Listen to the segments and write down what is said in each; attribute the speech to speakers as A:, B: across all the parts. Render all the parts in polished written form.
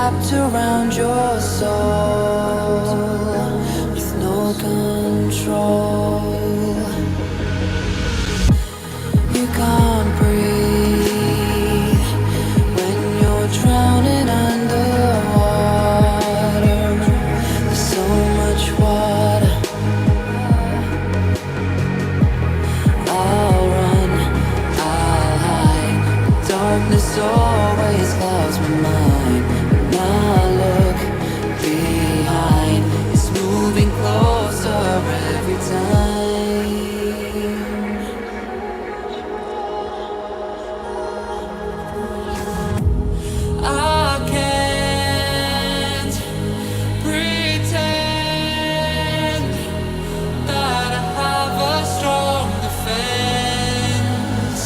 A: wrapped around your soul with no control. You can't breathe when you're drowning underwater. There's so much water. I'll run, I'll hide. Darkness always clouds my mind. When I look behind, it's moving closer every time. I can't pretend that I have a strong defense.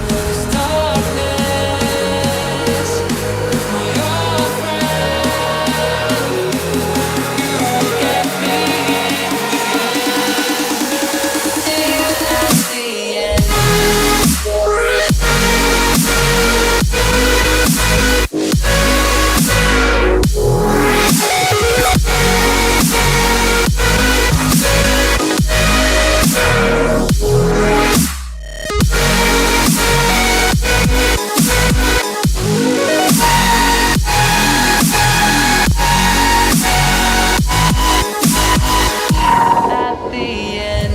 A: This darkness, my old friend, you get me till at the end. At the end.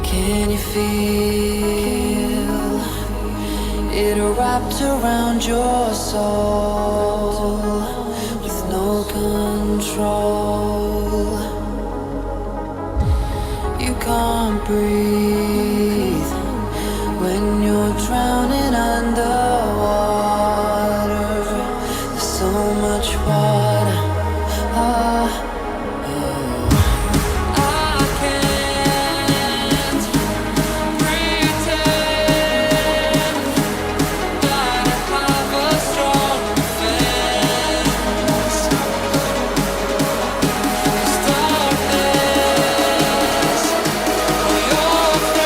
A: Can you feel it wrapped around your soul with no control? You can't breathe when you're drowning underwater. There's so much water. I can't pretend that I have a strong defense. 'Cause darkness, my old friend,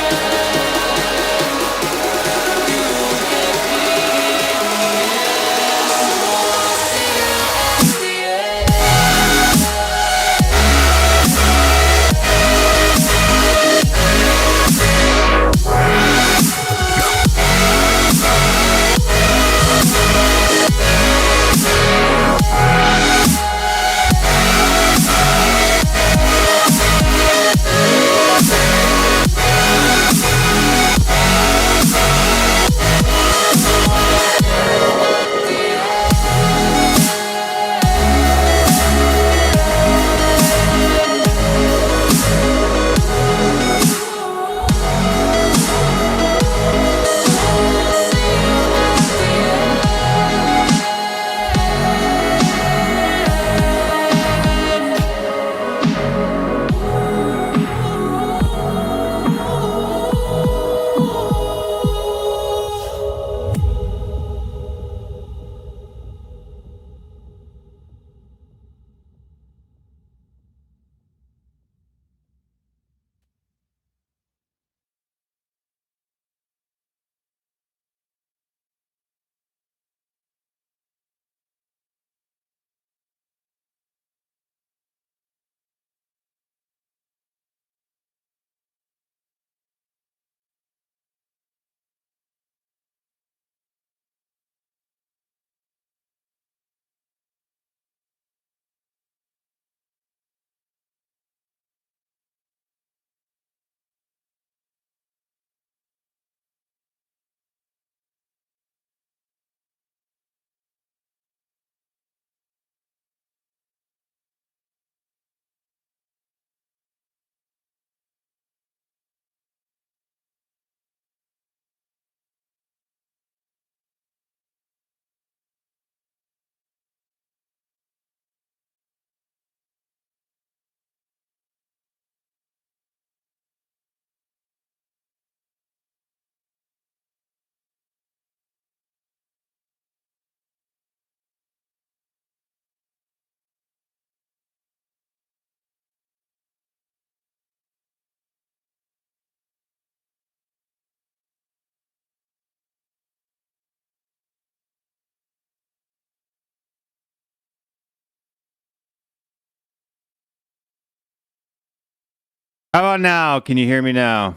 B: How about now? Can you hear me now?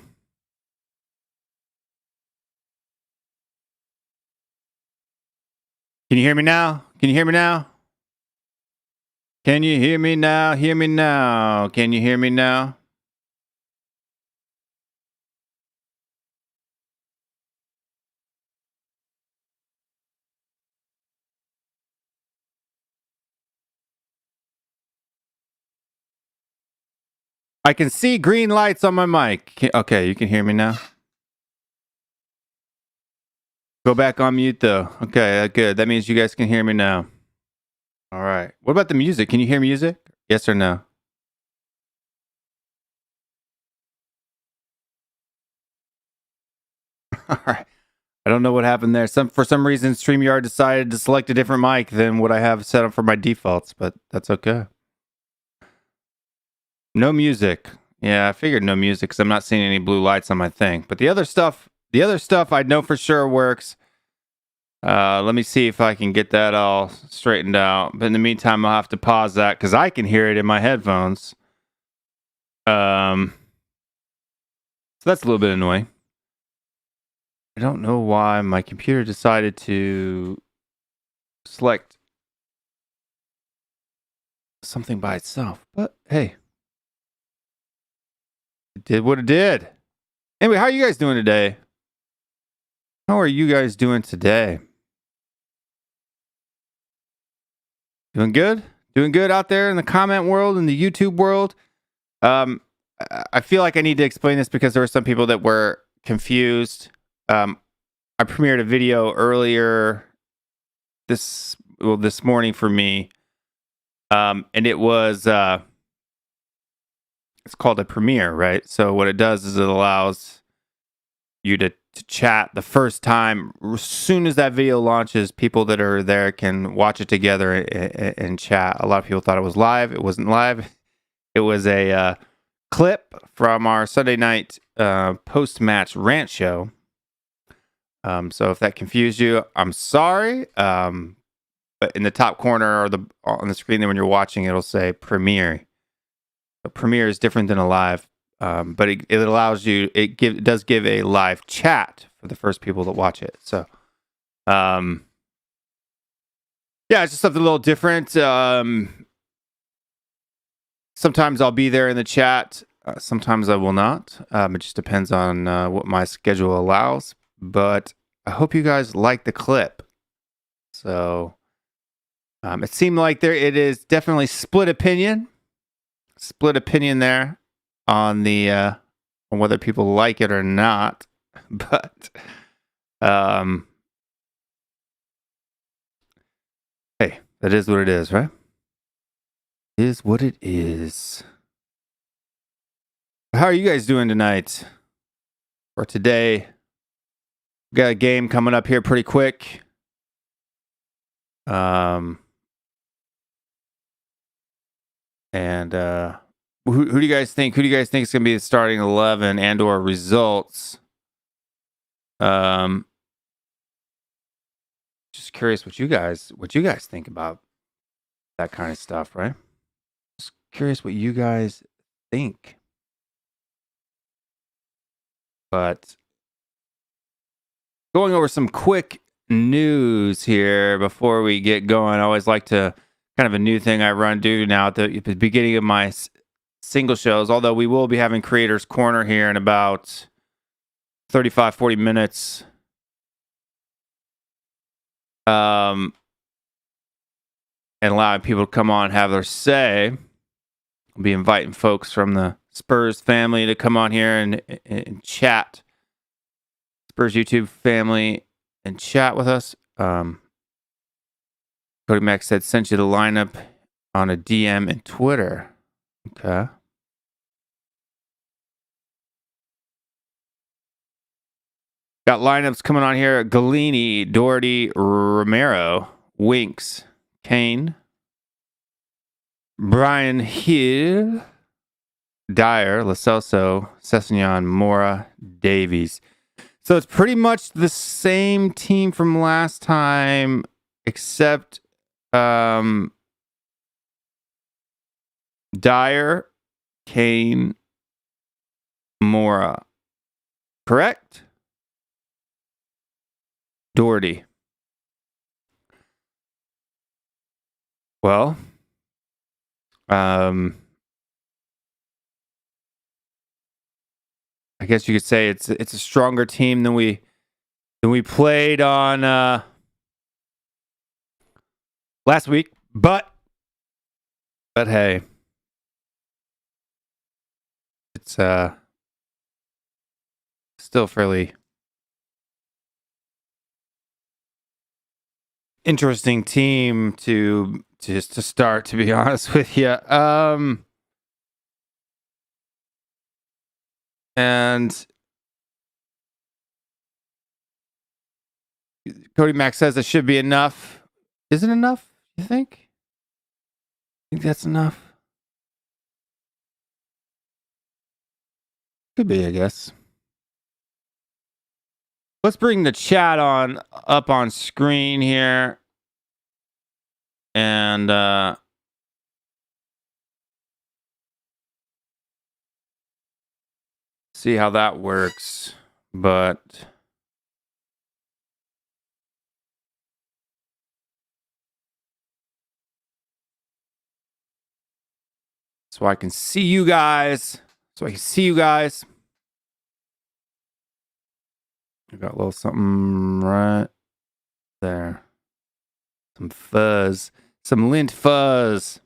B: Can you hear me now? Can you hear me now? Can you hear me now? Hear me now. Can you hear me now? I can see green lights on my mic. Okay, you can hear me now. Go back on mute though. Okay, good. That means you guys can hear me now. All right. What about the music? Can you hear music? Yes or no? All right. I don't know what happened there. For some reason, StreamYard decided to select a different mic than what I have set up for my defaults, but that's okay. No music. Yeah, I figured no music because I'm not seeing any blue lights on my thing. But the other stuff I know for sure works. Let me see if I can get that all straightened out. But in the meantime, I'll have to pause that because I can hear it in my headphones. So that's a little bit annoying. I don't know why my computer decided to select something by itself. But hey, it did what it did. Anyway, how are you guys doing today? How are you guys doing today? Doing good? Doing good out there in the comment world, in the YouTube world? I feel like I need to explain this because there were some people that were confused. I premiered a video earlier this morning for me. And it was it's called a premiere, right? So what it does is it allows you to chat the first time. As soon as that video launches, people that are there can watch it together and chat. A lot of people thought it was live. It wasn't live. It was a clip from our Sunday night post-match rant show. So if that confused you, I'm sorry. But in the top corner or on the screen there when you're watching, it'll say premiere. A premiere is different than a live, but it allows you. It does give a live chat for the first people that watch it. So, yeah, it's just something a little different. Sometimes I'll be there in the chat. Sometimes I will not. It just depends on what my schedule allows. But I hope you guys like the clip. So. It seemed like it is definitely split opinion there on the on whether people like it or not. But hey, that is what it is, right? It is what it is. How are you guys doing tonight? Or today? We got a game coming up here pretty quick. And who do you guys think? Who do you guys think is going to be the starting 11 and/or results? Just curious what you guys think about that kind of stuff, right? Just curious what you guys think. But going over some quick news here before we get going. I always like to. Kind of a new thing I do now at the beginning of my single shows, although we will be having Creators Corner here in about 35-40 minutes. And allowing people to come on and have their say. I'll be inviting folks from the Spurs family to come on here and chat. Spurs YouTube family and chat with us. Cody Max said, sent you the lineup on a DM and Twitter. Okay. Got lineups coming on here. Galini, Doherty, Romero, Winks, Kane, Brian Hill, Dyer, Lacelso, Sessegnon, Mora, Davies. So it's pretty much the same team from last time, except Dyer, Kane, Mora. Correct? Doherty. Well, I guess you could say it's a stronger team than we played on last week, but hey, it's still fairly interesting team to start, to be honest with you. And Cody Mack says it should be enough. Is it enough, you think? Think that's enough? Could be, I guess. Let's bring the chat up on screen here. And see how that works. But so I can see you guys. I got a little something right there. Some fuzz. Some lint fuzz.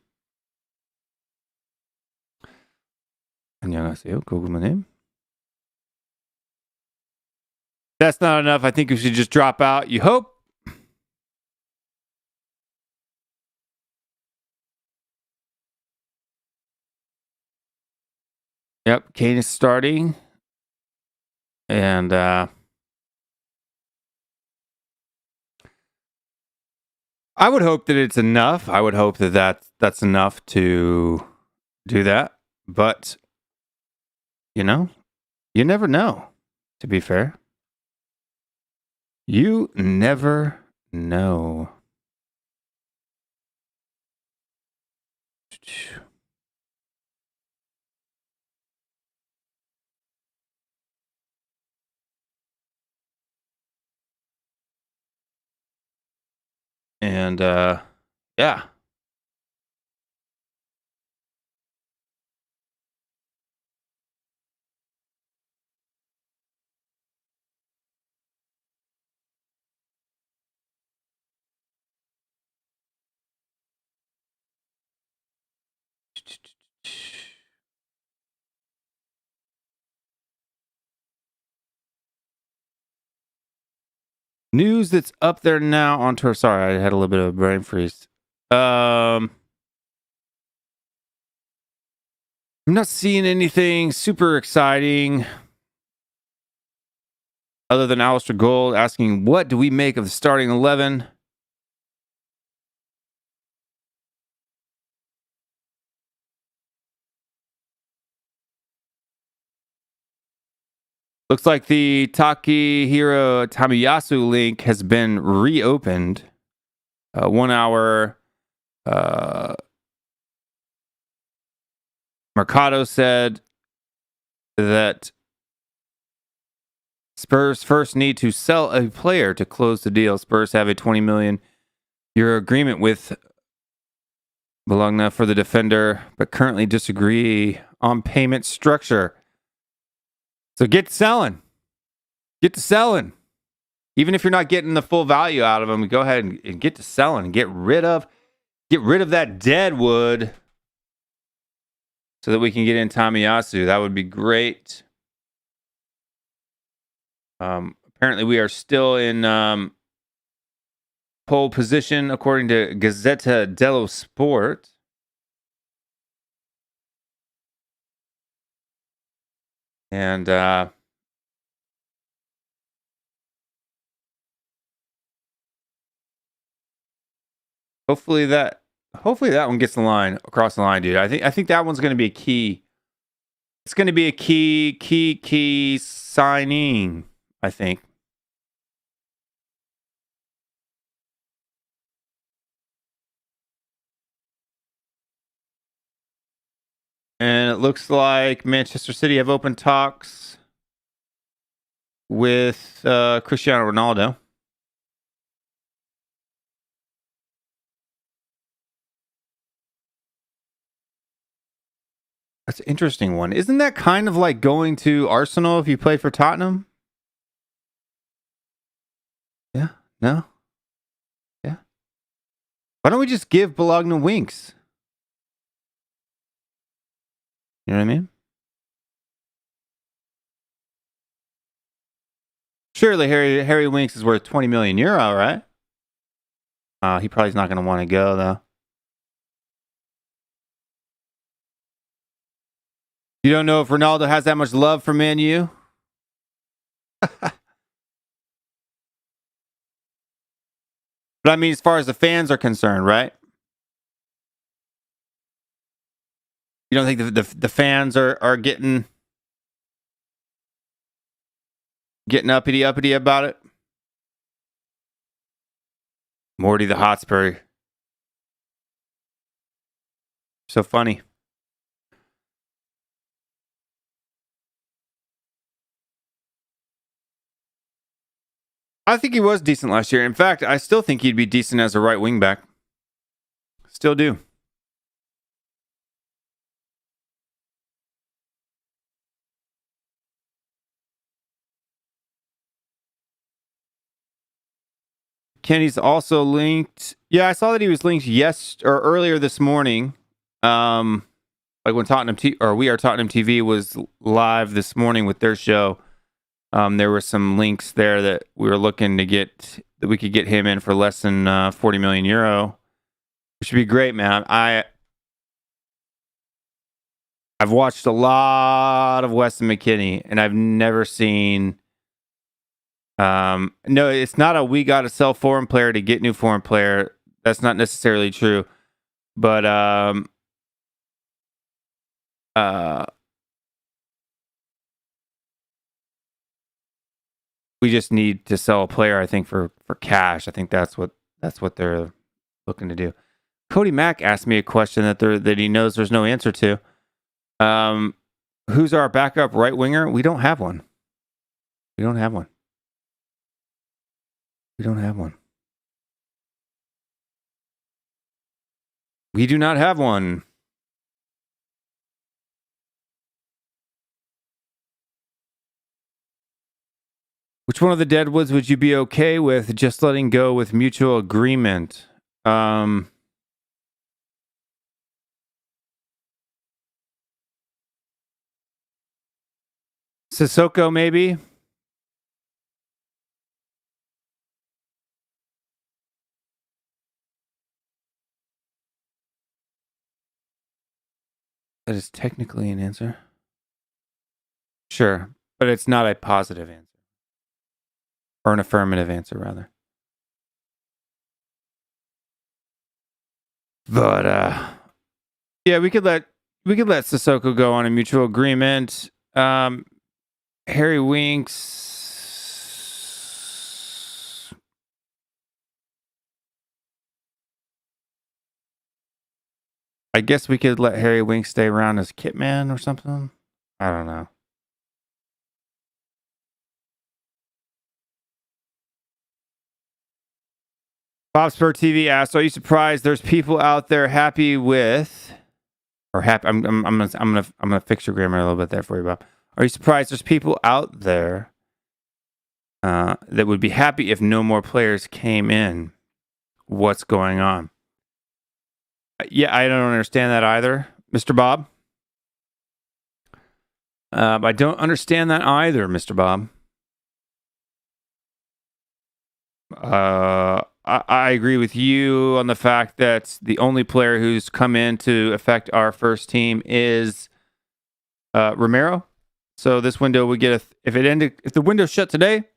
B: 안녕하세요. 고구마님. That's not enough. I think we should just drop out. You hope? Yep, Kane is starting. And I would hope that it's enough. I would hope that that's enough to do that. But, you never know, to be fair. You never know. And yeah. News that's up there now on Twitter. Sorry, I had a little bit of a brain freeze. I'm not seeing anything super exciting other than Alistair Gold asking, what do we make of the starting 11? Looks like the Takehiro Tamiyasu link has been reopened. 1 hour. Mercado said that Spurs first need to sell a player to close the deal. Spurs have a €20 million agreement with Bologna for the defender, but currently disagree on payment structure. So get to selling. Even if you're not getting the full value out of them, go ahead and get to selling and get rid of that dead wood so that we can get in Tamiyasu. That would be great. Apparently we are still in pole position according to Gazzetta dello Sport. And hopefully that one gets across the line, dude. I think that one's going to be a key. It's going to be a key signing, I think. And it looks like Manchester City have open talks with Cristiano Ronaldo. That's an interesting one. Isn't that kind of like going to Arsenal if you played for Tottenham? Yeah. No? Yeah. Why don't we just give Bologna winks? You know what I mean? Surely Harry Winks is worth 20 million euro, right? He probably's not going to want to go, though. You don't know if Ronaldo has that much love for Man U? But I mean, as far as the fans are concerned, right? You don't think the fans are getting uppity about it? Morty the Hotspur. So funny. I think he was decent last year. In fact, I still think he'd be decent as a right wing back. Still do. Kenny's also linked. Yeah, I saw that he was linked earlier this morning. Like when We Are Tottenham TV was live this morning with their show. There were some links there that we were looking to get, that we could get him in for less than 40 million euro, which would be great, man. I've watched a lot of Weston McKennie, and I've never seen. No, it's not a we got to sell foreign player to get new foreign player. That's not necessarily true, but we just need to sell a player, I think, for cash. I think that's what they're looking to do. Cody Mack asked me a question that he knows there's no answer to. Who's our backup right winger? We don't have one. We don't have one. We don't have one. We do not have one. Which one of the Deadwoods would you be okay with just letting go with mutual agreement? Sissoko, maybe? That is technically an answer. Sure, but it's not a positive answer. Or an affirmative answer, rather. But yeah, we could let Sissoko go on a mutual agreement. Harry Winks. I guess we could let Harry Winks stay around as Kitman or something. I don't know. Bob Spur TV asks, "Are you surprised there's people out there happy with, or happy?" I'm gonna fix your grammar a little bit there for you, Bob. Are you surprised there's people out there that would be happy if no more players came in? What's going on? Yeah, I don't understand that either, Mr. Bob. I don't understand that either, Mr. Bob. I agree with you on the fact that the only player who's come in to affect our first team is Romero. So this window would get if the window shut today,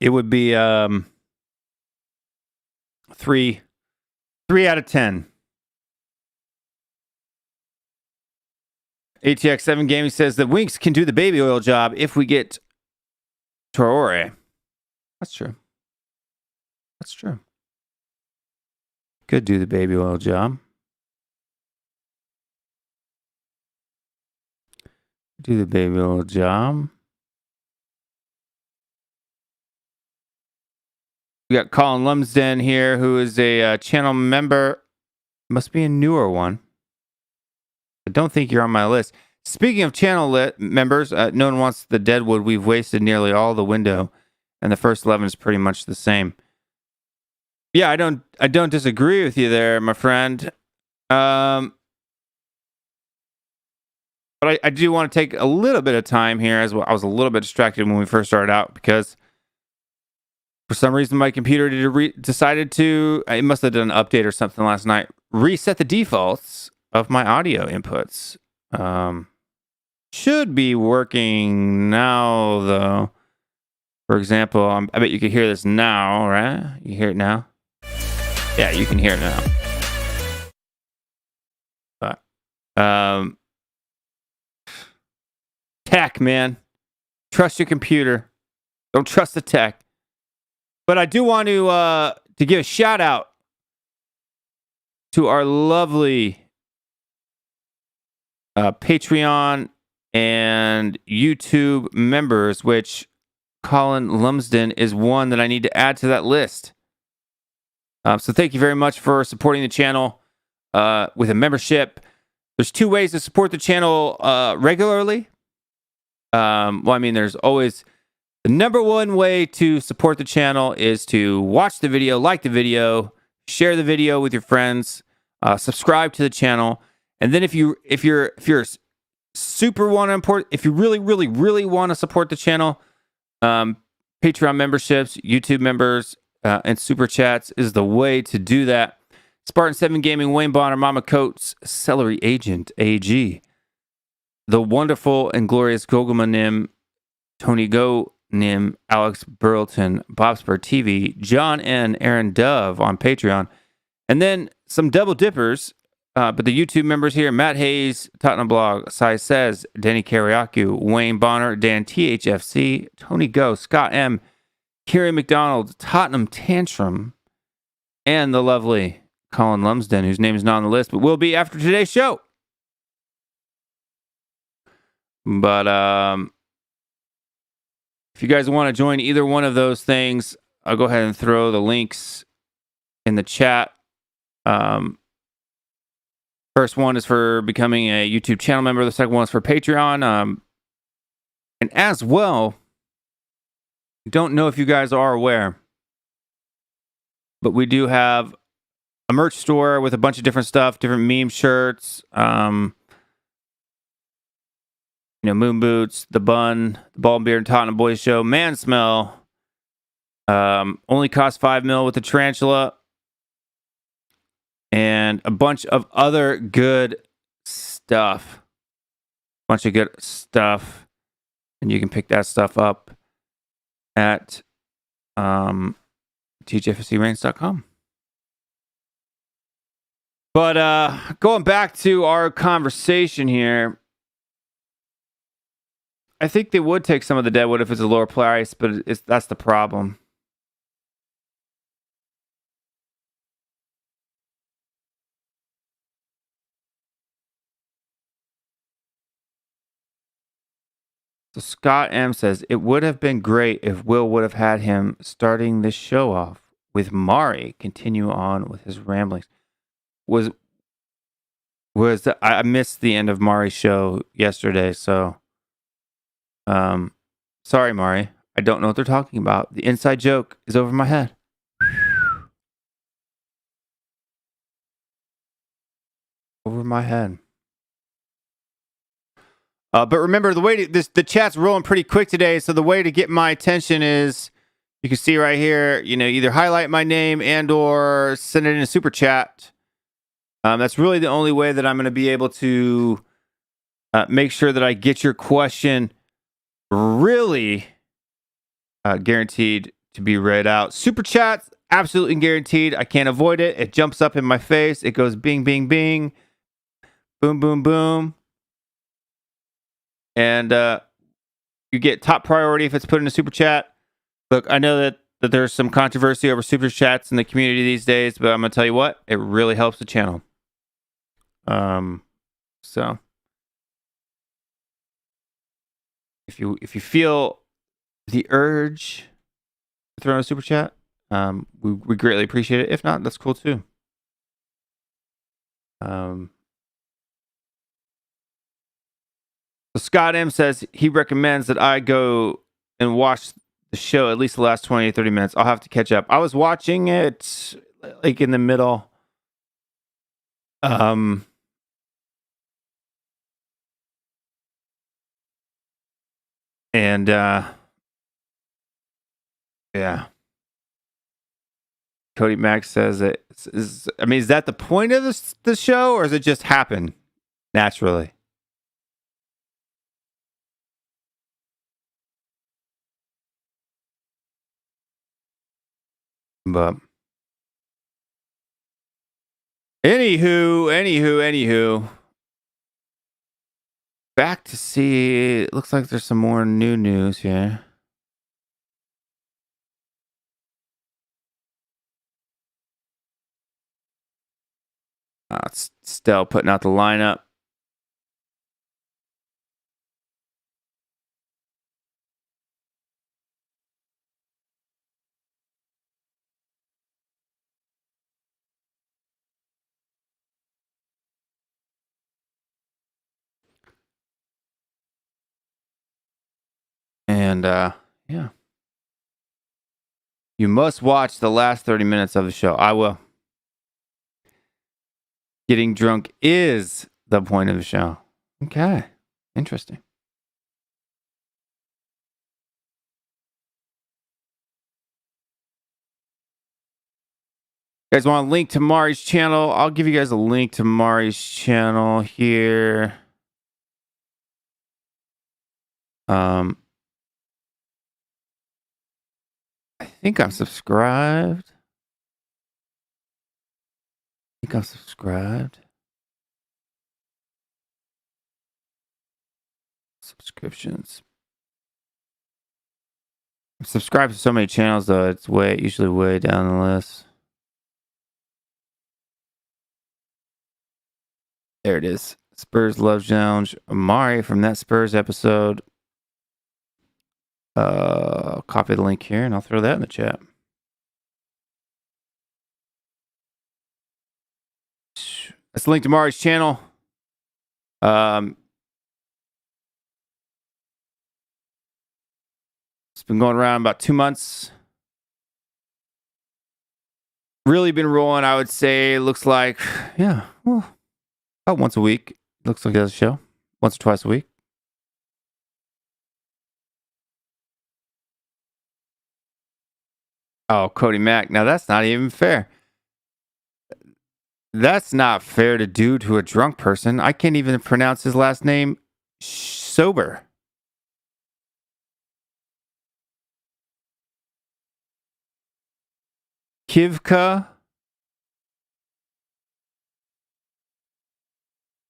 B: it would be 3 out of 10. ATX7 Gaming says that Winks can do the baby oil job if we get Traore. That's true. That's true. Could do the baby oil job. Do the baby little job. We got Colin Lumsden here, who is a channel member. Must be a newer one. I don't think you're on my list. Speaking of channel members, no one wants the Deadwood. We've wasted nearly all the window, and the first 11 is pretty much the same. Yeah, I don't disagree with you there, my friend. But I do want to take a little bit of time here as well. I was a little bit distracted when we first started out because for some reason my computer decided to, it must have done an update or something last night, reset the defaults of my audio inputs. Should be working now though. For example, I bet you can hear this now, right? You hear it now? Yeah, you can hear it now. But, tech, man. Trust your computer. Don't trust the tech. But I do want to give a shout out to our lovely Patreon and YouTube members, which Colin Lumsden is one that I need to add to that list. So thank you very much for supporting the channel with a membership. There's two ways to support the channel regularly. Well, I mean, there's always the number one way to support the channel is to watch the video, like the video, share the video with your friends, subscribe to the channel, and then if you're super want to import, if you really want to support the channel, Patreon memberships, YouTube members, and super chats is the way to do that. Spartan 7 Gaming, Wayne Bonner, Mama Coates, Celery Agent AG, the wonderful and glorious Gogama Nim, Tony Go Nim, Alex Burleton, Bobspur TV, John N, Aaron Dove on Patreon, and then some double dippers. But the YouTube members here: Matt Hayes, Tottenham Blog, Sai Says, Danny Kariaku, Wayne Bonner, Dan THFC, Tony Go, Scott M, Kerry McDonald, Tottenham Tantrum, and the lovely Colin Lumsden, whose name is not on the list, but will be after today's show. But if you guys want to join either one of those things, I'll go ahead and throw the links in the chat. First one is for becoming a YouTube channel member. The second one is for Patreon. And as well, don't know if you guys are aware, but we do have a merch store with a bunch of different stuff, different meme shirts, Moon Boots, The Bun, The Ball and Beard and Tottenham Boys Show, Man Smell, only cost $5 million with the Tarantula, and a bunch of other good stuff. And you can pick that stuff up at THFCRants.com. But going back to our conversation here, I think they would take some of the Deadwood if it's a lower price, but that's the problem. So Scott M says, it would have been great if Will would have had him starting this show off with Mari continue on with his ramblings. I missed the end of Mari's show yesterday, so sorry, Mari. I don't know what they're talking about. The inside joke is over my head. Over my head. But remember, the chat's rolling pretty quick today, so the way to get my attention is, you can see right here, either highlight my name and or send it in a super chat. That's really the only way that I'm going to be able to make sure that I get your question really guaranteed to be read out. Super chats, absolutely guaranteed. I can't avoid it. It jumps up in my face. It goes bing, bing, bing. Boom, boom, boom. And you get top priority if it's put in a super chat. Look, I know that there's some controversy over super chats in the community these days, but I'm going to tell you what, it really helps the channel. So if you feel the urge to throw in a super chat, we greatly appreciate it. If not, that's cool too. So Scott M says he recommends that I go and watch the show at least the last 20 to 30 minutes. I'll have to catch up. I was watching it like in the middle. And yeah. Cody Max says it is, I mean, is that the point of the show, or does it just happen naturally? But anywho. Back to see. It looks like there's some more new news here. It's still putting out the lineup. And yeah. You must watch the last 30 minutes of the show. I will. Getting drunk is the point of the show. Okay. Interesting. You guys want a link to Mari's channel? I'll give you guys a link to Mari's channel here. I think I'm subscribed. Subscriptions. I'm subscribed to so many channels, though. It's usually way down the list. There it is. Spurs Love Challenge. Amari from that Spurs episode. I'll copy the link here and I'll throw that in the chat. That's the link to Mari's channel. It's been going around about 2 months. Really been rolling, I would say. Looks like, yeah, well, about once a week. Looks like there's a show. Once or twice a week. Oh, Cody Mack. Now that's not even fair. That's not fair to do to a drunk person. I can't even pronounce his last name sober. Kivka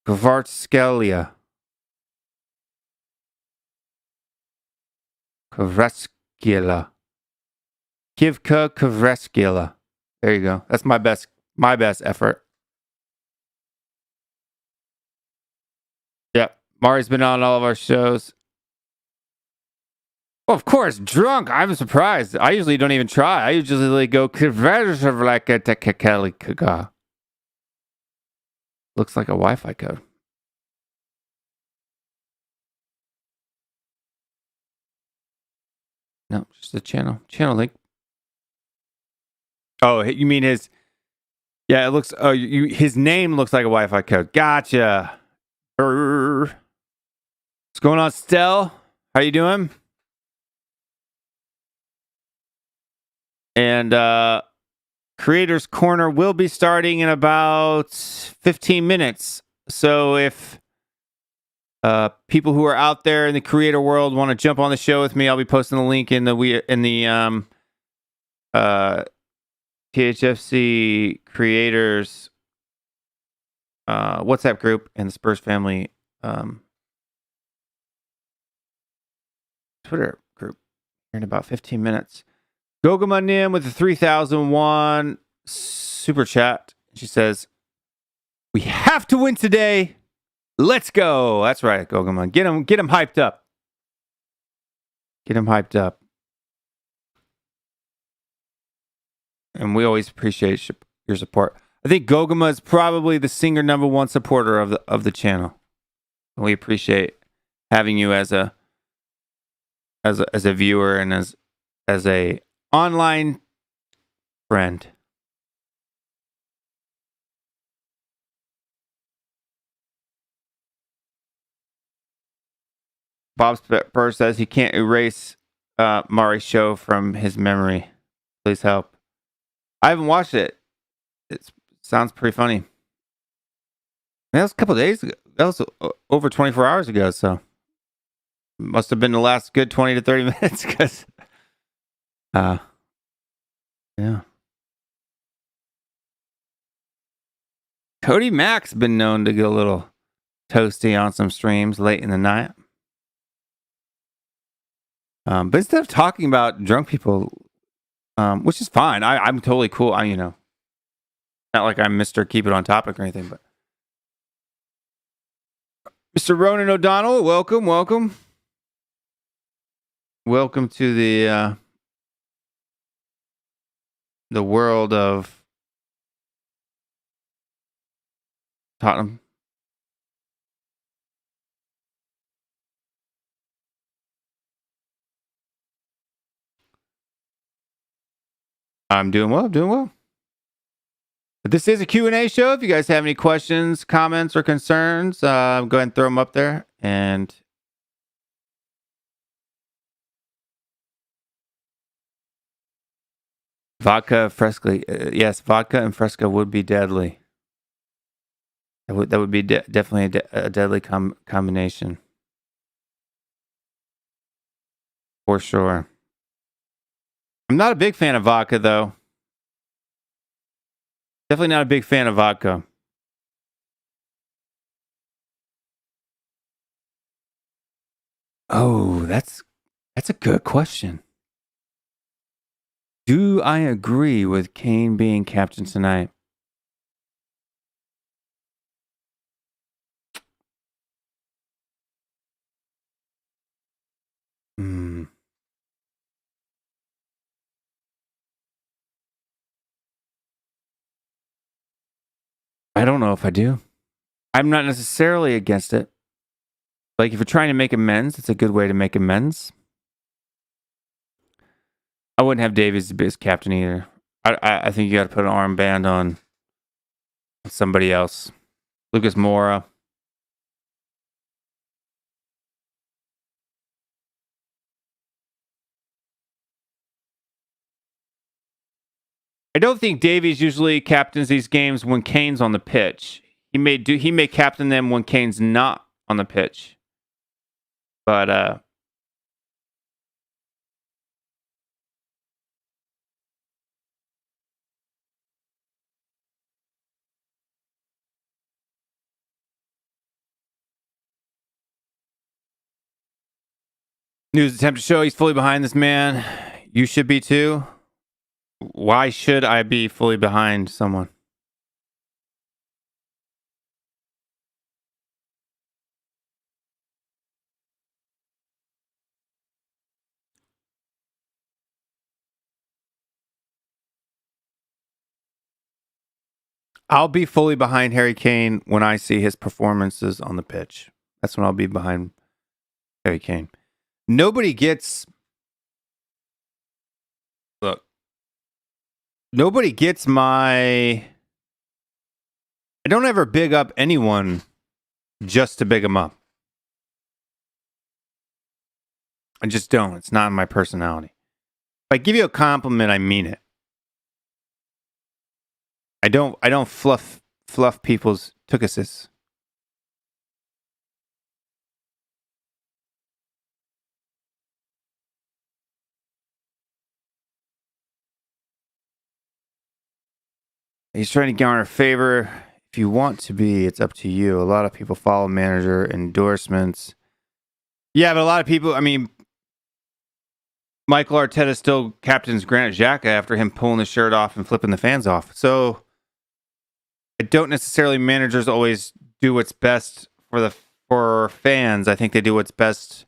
B: Kvartskelia. Kvartskela. Kivka Kvartskela. There you go. That's my best effort. Yep. Mari's been on all of our shows. Well, of course, drunk. I'm surprised. I usually don't even try. I usually go looks like a Wi-Fi code. No, just a channel link. Oh, you mean his? Yeah, it looks. Oh, his name looks like a Wi-Fi code. Gotcha. What's going on, Stell? How you doing? And Creators Corner will be starting in about 15 minutes. So if people who are out there in the creator world want to jump on the show with me, I'll be posting the link in the THFC creators WhatsApp group and the Spurs family Twitter group in about 15 minutes. Gogama Nim with the 3001 super chat. She says, "We have to win today. Let's go." That's right, Gogama. Get him hyped up. Get him hyped up. And we always appreciate your support. I think Gogama is probably the single number one supporter of the channel. And we appreciate having you as a viewer and as a online friend. Bob Spur says he can't erase Mari's show from his memory. Please help. I haven't watched it. It sounds pretty funny. That was a couple days ago. That was over 24 hours ago, so must have been the last good 20 to 30 minutes because, yeah. Cody Mack's been known to get a little toasty on some streams late in the night. But instead of talking about drunk people, which is fine, I'm totally cool. Not like I'm Mr. Keep It On Topic or anything, but Mr. Ronan O'Donnell, welcome. Welcome to the world of Tottenham. I'm doing well. But this is a Q&A show. If you guys have any questions, comments, or concerns, go ahead and throw them up there. And vodka fresca, yes, vodka and fresca would be deadly. That would be definitely a deadly combination. For sure. I'm not a big fan of vodka, though. Definitely not a big fan of vodka. Oh, that's a good question. Do I agree with Kane being captain tonight? I don't know if I do. I'm not necessarily against it. Like, if you're trying to make amends, it's a good way to make amends. I wouldn't have Davies as captain either. I think you got to put an armband on somebody else. Lucas Moura. I don't think Davies usually captains these games when Kane's on the pitch. He may captain them when Kane's not on the pitch. But news attempt to show he's fully behind this man. You should be too. Why should I be fully behind someone? I'll be fully behind Harry Kane when I see his performances on the pitch. That's when I'll be behind Harry Kane. Nobody gets my... I don't ever big up anyone just to big them up. I just don't. It's not in my personality. If I give you a compliment, I mean it. I don't fluff people's tukuses. He's trying to garner favor. If you want to be, it's up to you. A lot of people follow manager endorsements. Yeah, but a lot of people, Michael Arteta still captains Granit Xhaka after him pulling the shirt off and flipping the fans off. So I don't necessarily managers always do what's best for fans. I think they do what's best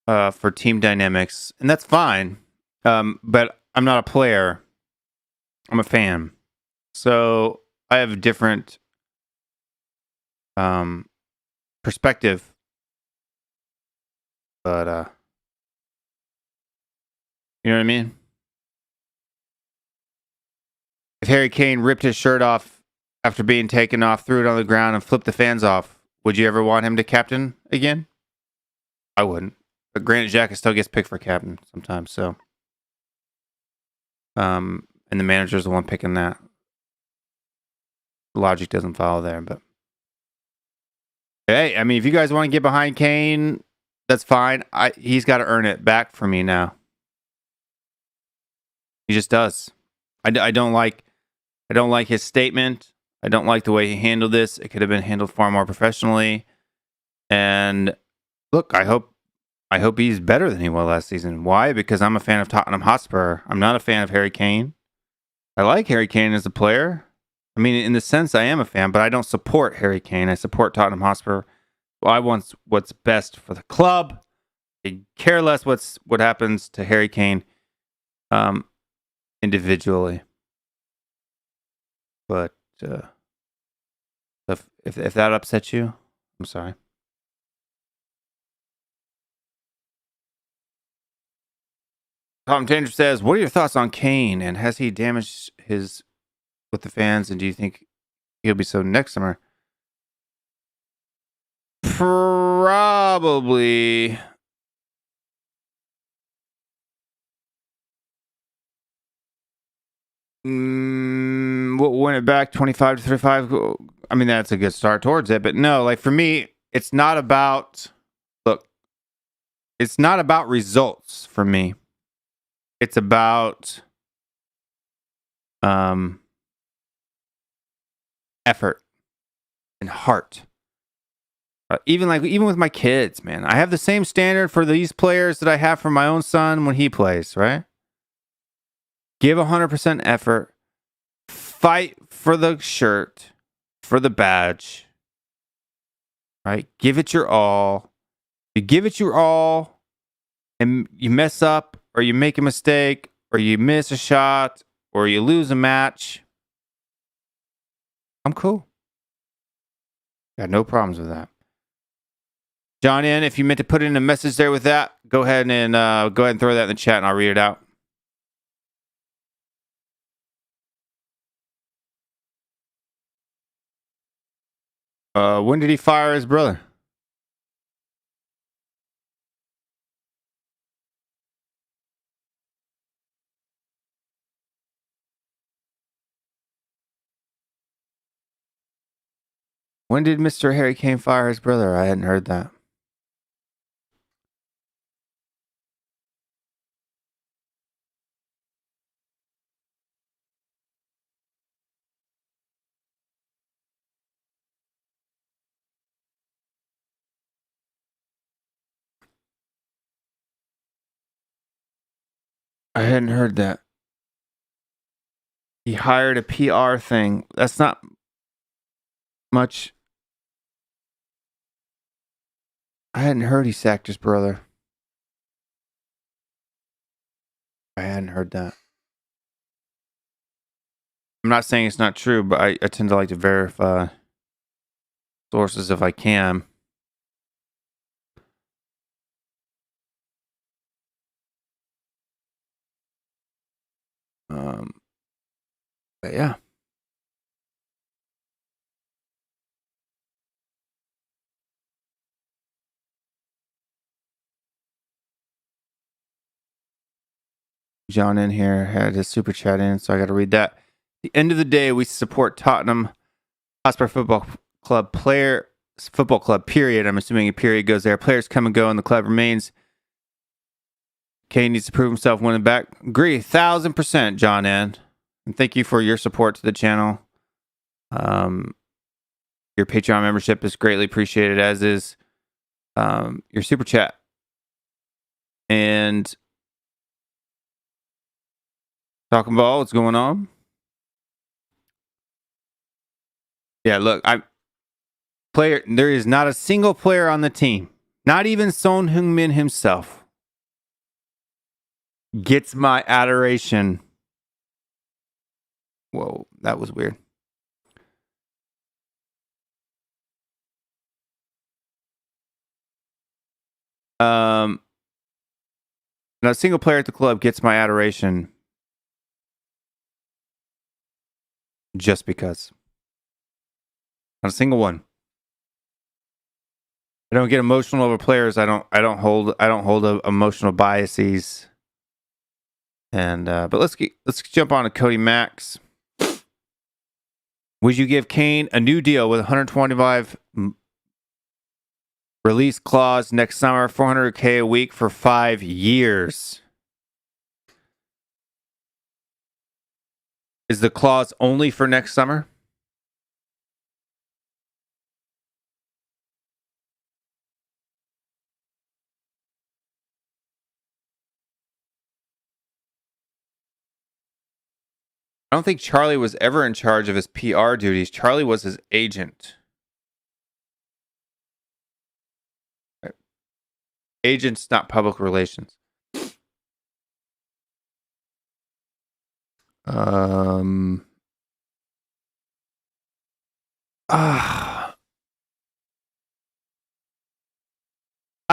B: for team dynamics, and that's fine. But I'm not a player. I'm a fan. So I have a different perspective. But you know what I mean? If Harry Kane ripped his shirt off after being taken off, threw it on the ground, and flipped the fans off, would you ever want him to captain again? I wouldn't. But Granit Xhaka still gets picked for captain sometimes, so. And the manager's the one picking that. Logic doesn't follow there, but. Hey, I mean, if you guys want to get behind Kane, that's fine. He's got to earn it back for me now. He just does. I don't like his statement. I don't like the way he handled this. It could have been handled far more professionally. And look, I hope he's better than he was last season. Why? Because I'm a fan of Tottenham Hotspur. I'm not a fan of Harry Kane. I like Harry Kane as a player. I mean, in the sense, I am a fan, but I don't support Harry Kane. I support Tottenham Hotspur. Well, I want what's best for the club. I care less what happens to Harry Kane individually. But if that upsets you, I'm sorry. Tom Tanger says, what are your thoughts on Kane, and has he damaged his with the fans, and do you think he'll be so next summer? Probably. What went it back 25 to 35? I mean, that's a good start towards it, but no, like for me, it's not about it's not about results for me. It's about effort and heart. Even with my kids, man, I have the same standard for these players that I have for my own son when he plays, right? Give 100% effort, fight for the shirt, for the badge, right? Give it your all. You give it your all, and you mess up, or you make a mistake, or you miss a shot, or you lose a match. I'm cool. Got no problems with that. John N, if you meant to put in a message there with that, go ahead and throw that in the chat, and I'll read it out. When did he fire his brother? When did Mr. Harry Kane fire his brother? I hadn't heard that. I hadn't heard that. He hired a PR thing. That's not much. I hadn't heard he sacked his brother. I hadn't heard that. I'm not saying it's not true, but I tend to like to verify sources if I can. But yeah. John in here had his super chat in, so I got to read that. At the end of the day, we support Tottenham Hotspur Football Club period. I'm assuming a period goes there. Players come and go, and the club remains. Kane needs to prove himself winning back. Agree, 1,000%, John N. And thank you for your support to the channel. Your Patreon membership is greatly appreciated, as is your super chat. And talking about what's going on. Yeah, look, there is not a single player on the team, Not even Son Heung-min himself gets my adoration. Whoa, that was weird. Not a single player at the club gets my adoration just because. Not a single one. I don't get emotional over players. I don't hold emotional biases. And but let's jump on to Cody Max. Would you give Kane a new deal with 125 release clause next summer, $400K a week for 5 years? Is the clause only for next summer? I don't think Charlie was ever in charge of his PR duties. Charlie was his agent. Right. Agents, not public relations. I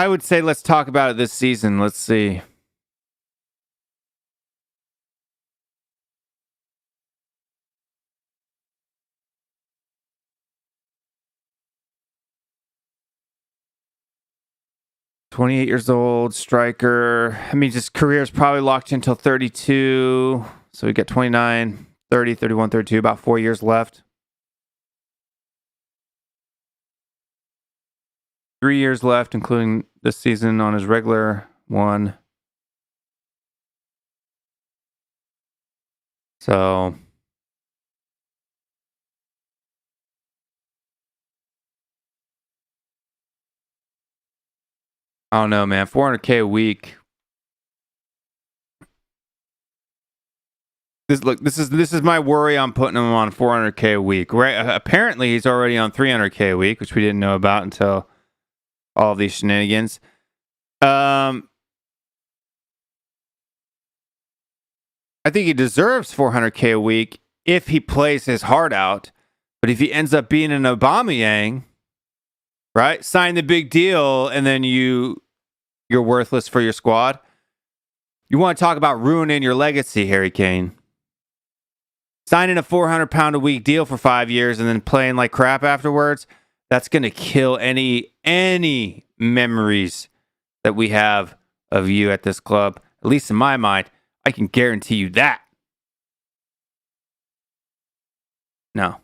B: would say let's talk about it this season. Let's see. "28 years old, striker." I mean, his career is probably locked in until 32. So we got 29, 30, 31, 32, about 4 years left. 3 years left, including this season on his regular one. So I don't know, man. $400K a week. This is my worry on putting him on $400K a week. Right? Apparently, he's already on $300K a week, which we didn't know about until all of these shenanigans. I think he deserves $400K a week if he plays his heart out. But if he ends up being an Aubameyang, right? Sign the big deal, and then you're worthless for your squad. You want to talk about ruining your legacy, Harry Kane? Signing a £400 a week deal for 5 years and then playing like crap afterwards, that's going to kill any memories that we have of you at this club. At least in my mind, I can guarantee you that. No.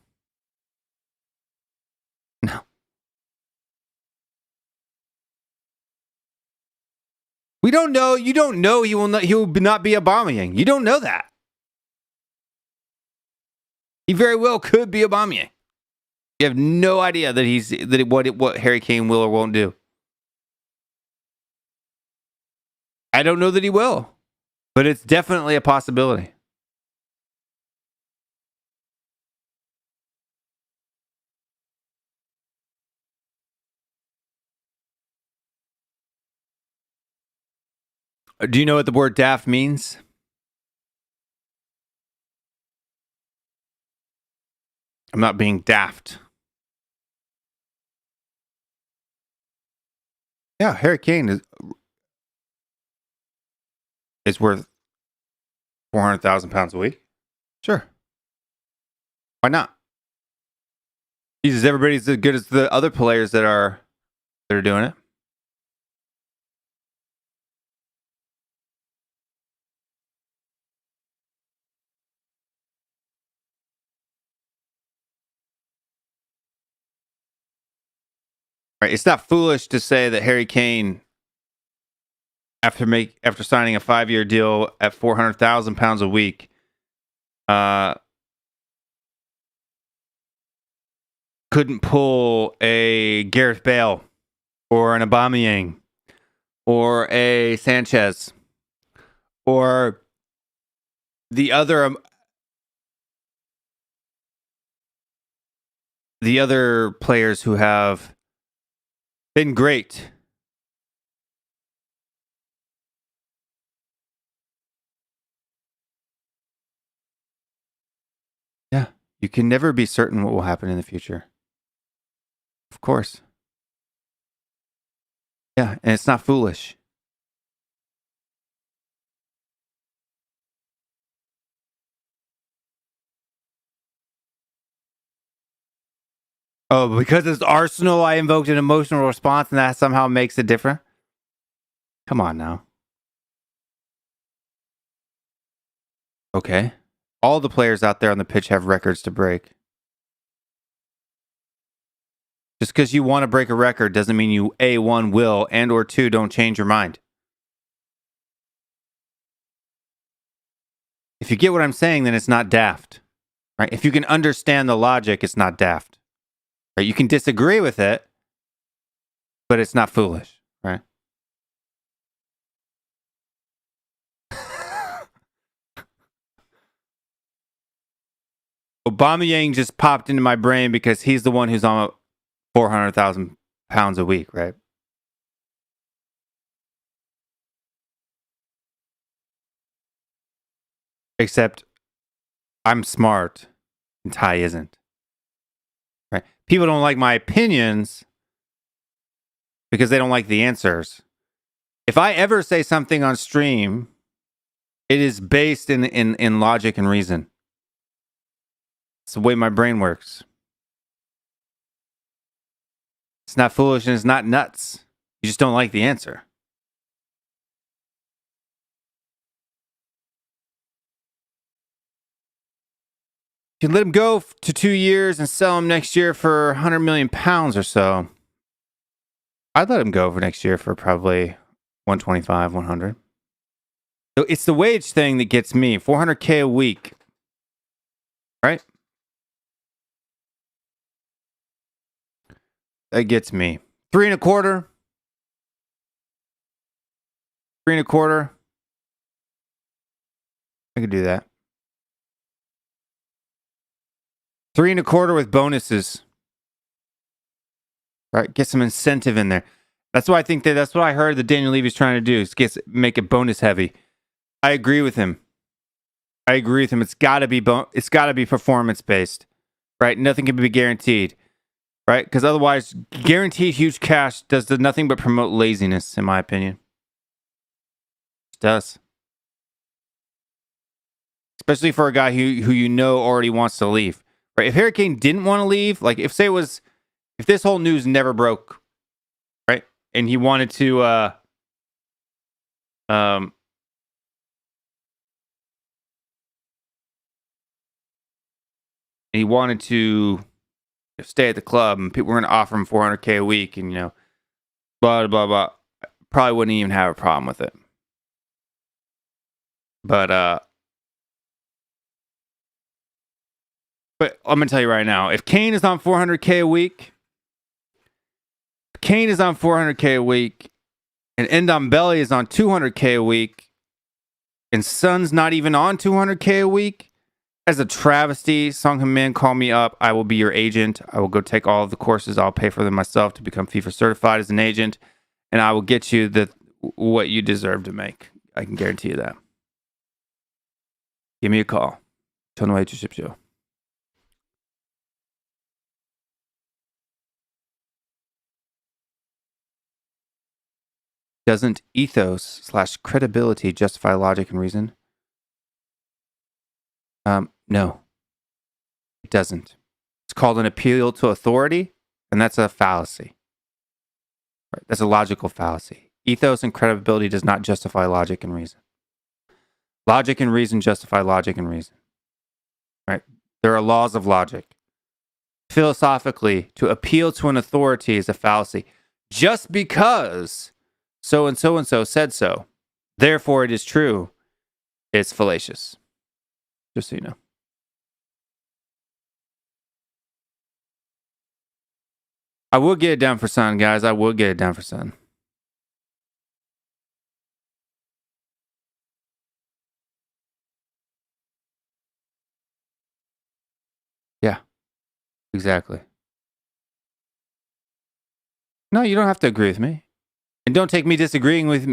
B: We don't know. You don't know he will not be Aubameyang. You don't know that. He very well could be Aubameyang. You have no idea that what Harry Kane will or won't do. I don't know that he will, but it's definitely a possibility. Do you know what the word daft means? I'm not being daft. Yeah, Harry Kane is worth £400,000 a week. Sure. Why not? Everybody's as good as the other players that are doing it. Right. It's not foolish to say that Harry Kane, after signing a 5-year deal at £400,000 a week, couldn't pull a Gareth Bale or an Aubameyang or a Sanchez or the other players who have been great You can never be certain what will happen in the future. Of course. Yeah, and it's not foolish. Oh, because it's Arsenal, I invoked an emotional response and that somehow makes it different? Come on now. Okay. All the players out there on the pitch have records to break. Just because you want to break a record doesn't mean you, A, one, will, and or two, don't change your mind. If you get what I'm saying, then it's not daft. Right? If you can understand the logic, it's not daft. Right? You can disagree with it, but it's not foolish, right? Aubameyang just popped into my brain because he's the one who's on 400,000 pounds a week, right? Except I'm smart and Ty isn't. Right? People don't like my opinions because they don't like the answers. If I ever say something on stream, it is based in logic and reason. It's the way my brain works. It's not foolish and it's not nuts. You just don't like the answer. You can let him go to 2 years and sell him next year for 100 million pounds or so. I'd let him go for next year for probably 125, 100. So it's the wage thing that gets me. 400K a week. Right? That gets me. 3.25. 3.25. I could do that. 3.25 with bonuses. Right? Get some incentive in there. That's why I think that's what I heard that Daniel Levy's trying to do is make it bonus heavy. I agree with him. It's got to be performance based. Right? Nothing can be guaranteed. Right? Because otherwise, guaranteed huge cash does nothing but promote laziness, in my opinion. It does. Especially for a guy who you know already wants to leave. Right? If Harry Kane didn't want to leave, like if this whole news never broke, right? And he wanted to stay at the club and people were going to offer him 400K a week and, blah, blah, blah. Probably wouldn't even have a problem with it. But I'm going to tell you right now, if Kane is on 400K a week, and Ndombele is on 200K a week, and Son's not even on 200K a week, as a travesty, Song Heung-min, call me up. I will be your agent. I will go take all of the courses. I'll pay for them myself to become FIFA certified as an agent, and I will get you what you deserve to make. I can guarantee you that. Give me a call. 전화해주십시오. Doesn't ethos/credibility justify logic and reason? No, it doesn't. It's called an appeal to authority, and that's a fallacy. Right? That's a logical fallacy. Ethos and credibility does not justify logic and reason. Logic and reason justify logic and reason. Right? There are laws of logic. Philosophically, to appeal to an authority is a fallacy. Just because so and so said so, therefore it is true, it's fallacious. Just so you know. I will get it down for Son, guys. I will get it down for Son. Yeah, exactly. No, you don't have to agree with me. And don't take me disagreeing with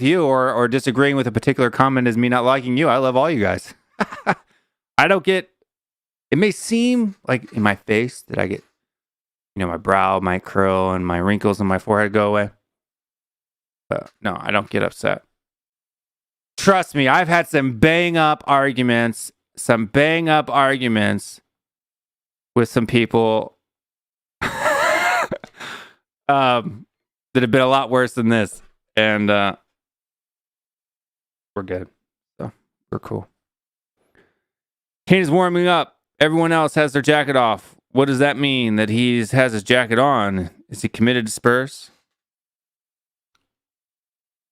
B: you or disagreeing with a particular comment as me not liking you. I love all you guys. I don't get It may seem like in my face that I get, my brow might curl and my wrinkles in my forehead go away. But no, I don't get upset. Trust me, I've had some bang up arguments with some people that have been a lot worse than this. And we're good. So we're cool. Kane is warming up. Everyone else has their jacket off. What does that mean? That he has his jacket on? Is he committed to Spurs?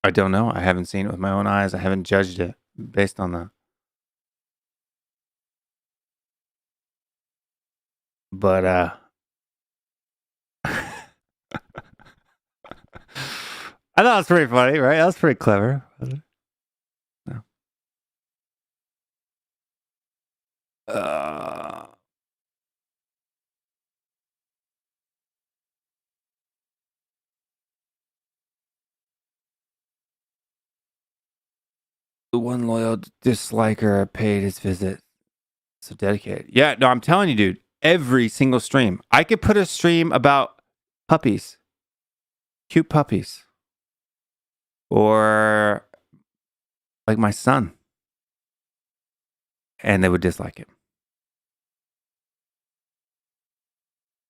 B: I don't know. I haven't seen it with my own eyes. I haven't judged it based on that. But I thought it was pretty funny, right? That was pretty clever. No. The one loyal disliker paid his visit. So dedicated. Yeah, no, I'm telling you, dude. Every single stream. I could put a stream about puppies. Cute puppies. Or like my son. And they would dislike it.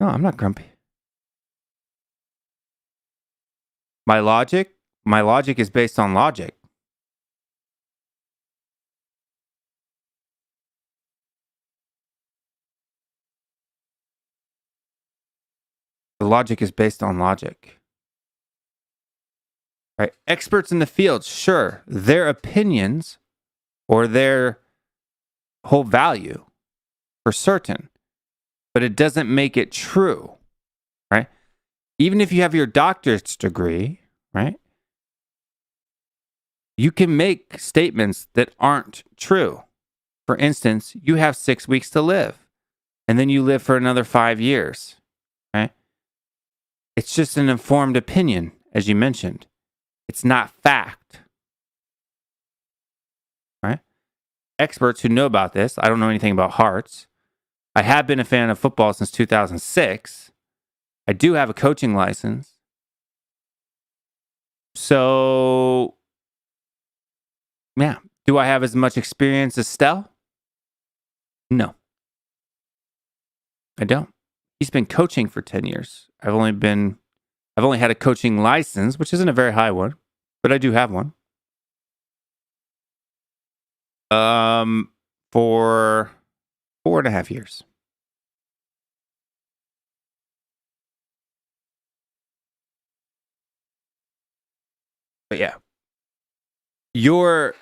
B: No, I'm not grumpy. My logic is based on logic. The logic is based on logic. Right? Experts in the field, sure, their opinions or their whole value for certain, but it doesn't make it true, right? Even if you have your doctor's degree, right? You can make statements that aren't true. For instance, you have 6 weeks to live, and then you live for another 5 years, right? It's just an informed opinion, as you mentioned. It's not fact, right? Experts who know about this, I don't know anything about hearts. I have been a fan of football since 2006. I do have a coaching license. So, yeah. Do I have as much experience as Stell? No. I don't. He's been coaching for 10 years. I've only had a coaching license, which isn't a very high one, but I do have one. For 4.5 years. But yeah, your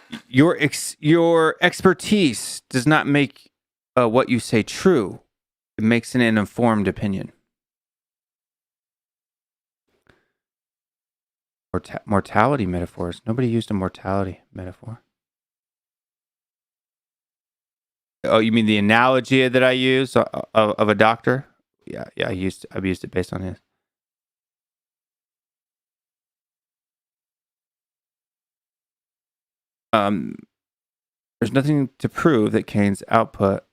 B: expertise does not make what you say true. It makes it an informed opinion. Mortality metaphors. Nobody used a mortality metaphor. Oh, you mean the analogy that I use of a doctor? Yeah, I've used it based on his. There's nothing to prove that Kane's output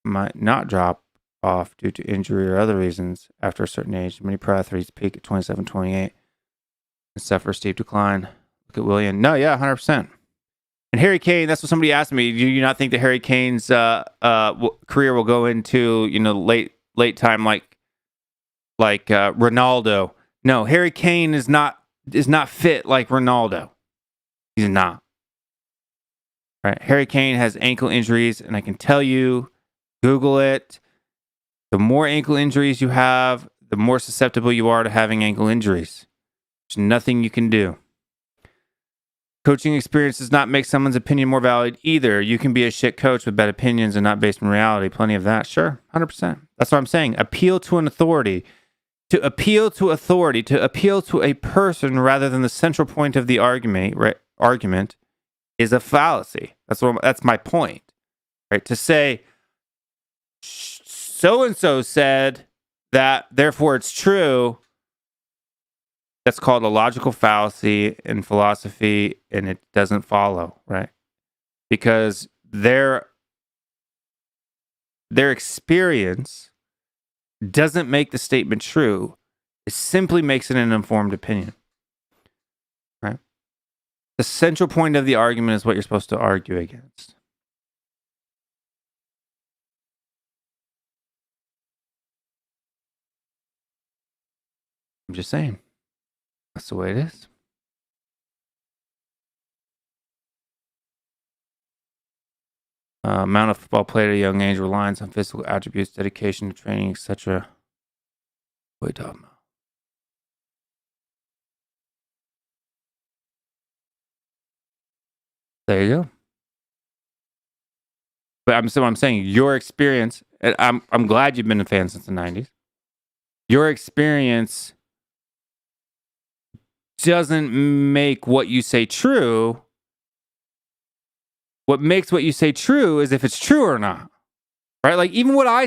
B: might not drop off due to injury or other reasons after a certain age. Many pro athletes peak at 27, 28 and suffer a steep decline. Look at William. No, yeah, 100%. And Harry Kane, that's what somebody asked me. Do you not think that Harry Kane's career will go into late time like Ronaldo? No, Harry Kane is not fit like Ronaldo. He's not. Right? Harry Kane has ankle injuries, and I can tell you, Google it. The more ankle injuries you have, the more susceptible you are to having ankle injuries. There's nothing you can do. Coaching experience does not make someone's opinion more valid either. You can be a shit coach with bad opinions and not based in reality. Plenty of that. Sure, 100%. That's what I'm saying. Appeal to an authority. To appeal to authority, to appeal to a person rather than the central point of the argument is a fallacy. That's my point. Right? To say so-and-so said that, therefore it's true, that's called a logical fallacy in philosophy, and it doesn't follow, right? Because their their experience doesn't make the statement true. It simply makes it an informed opinion. Right? The central point of the argument is what you're supposed to argue against. I'm just saying. That's the way it is. Amount of football played at a young age reliance on physical attributes, dedication to training, etc. What are you talking about? There you go. But I'm saying your experience. And I'm glad you've been a fan since the 90s. Your experience doesn't make what you say true. What makes what you say true is if it's true or not. Right? Like even what I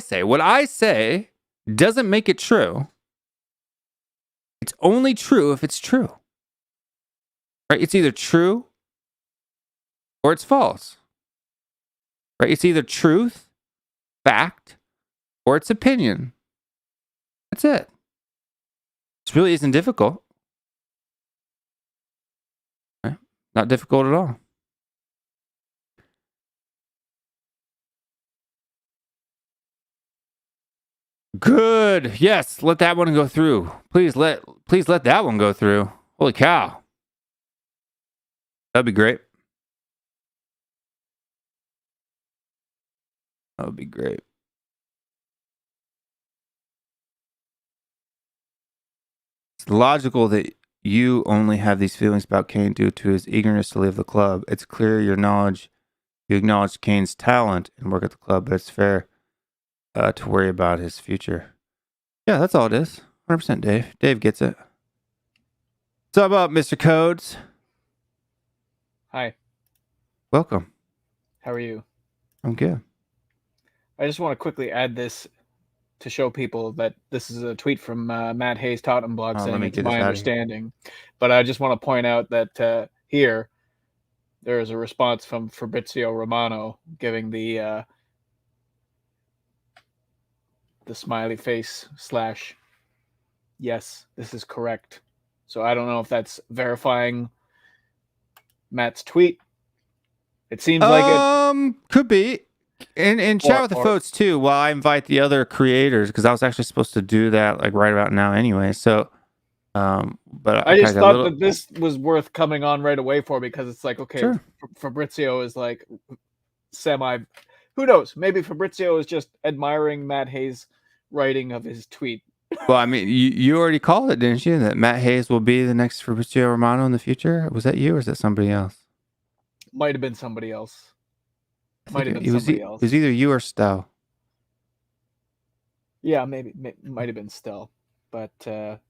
B: say doesn't make it true. It's only true if it's true. Right? It's either true or it's false. Right? It's either truth, fact, or it's opinion. That's it. This really isn't difficult. Right? Not difficult at all. Good. Yes, let that one go through. Please let that one go through. Holy cow. That'd be great. That would be great. It's logical that you only have these feelings about Kane due to his eagerness to leave the club. It's clear you acknowledge Kane's talent and work at the club, but it's fair to worry about his future. Yeah, that's all it is. 100% Dave. Dave gets it. What's up, Mr. Codes?
C: Hi.
B: Welcome.
C: How are you?
B: I'm good.
C: I just want to quickly add this to show people that this is a tweet from Matt Hayes' Tottenham blog saying it's my understanding. But I just want to point out that here there is a response from Fabrizio Romano giving the smiley face / yes, this is correct. So I don't know if that's verifying Matt's tweet. It seems like it
B: could be. And chat with the folks too while I invite the other creators, because I was actually supposed to do that like right about now anyway. So but
C: I just thought that this was worth coming on right away for, because it's like, okay, sure. Fabrizio is like who knows? Maybe Fabrizio is just admiring Matt Hayes' writing of his tweet.
B: Well, I mean, you already called it, didn't you? That Matt Hayes will be the next Fabrizio Romano in the future? Was that you or is that somebody else?
C: Might have been somebody else. It was
B: either you or Stowe.
C: Yeah, maybe. Might have been Stowe. But that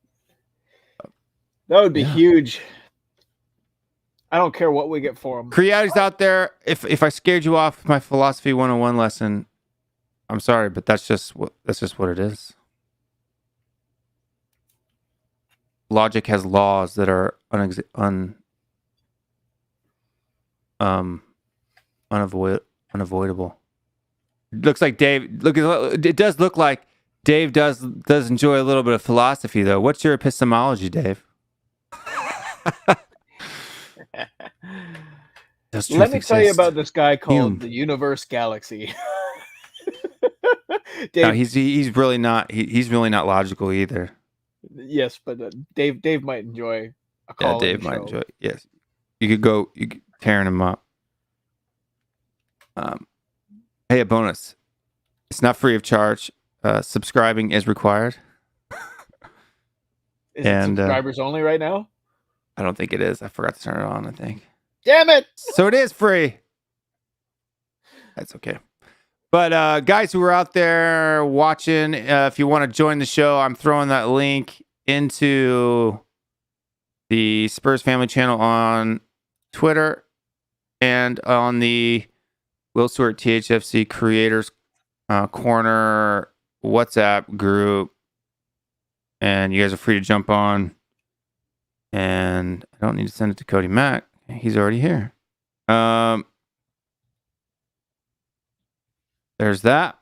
C: would be huge. I don't care what we get for him.
B: Creatives out there, if I scared you off with my philosophy 101 lesson, I'm sorry, but that's just what it is. Logic has laws that are unavoidable. It looks like it does look like Dave does enjoy a little bit of philosophy, though. What's your epistemology, Dave?
C: Let me tell you about this guy called the Universe Galaxy.
B: Dave, no, he's really not. He's really not logical either.
C: Yes, but Dave might enjoy a call.
B: Yeah, Dave might enjoy it. Yes, you could tearing him up. Hey, a bonus. It's not free of charge. Subscribing is required.
C: Is it subscribers only right now?
B: I don't think it is. I forgot to turn it on, I think.
C: Damn it!
B: So it is free. That's okay. But guys who are out there watching, if you want to join the show, I'm throwing that link into the Spurs Family channel on Twitter and on the WillStewartTHFC Creators Corner WhatsApp group. And you guys are free to jump on. And I don't need to send it to Cody Mack. He's already here. There's that.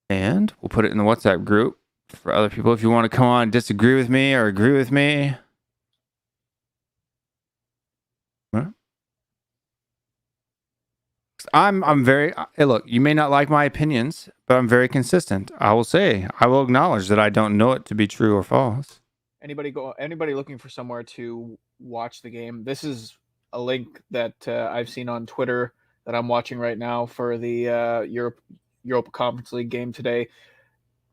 B: And we'll put it in the WhatsApp group for other people if you want to come on and disagree with me or agree with me. I'm very hey, look, you may not like my opinions, but I'm very consistent. I will acknowledge that I don't know it to be true or false.
C: Anybody looking for somewhere to watch the game? This is a link that I've seen on Twitter that I'm watching right now for the Europa Conference League game today.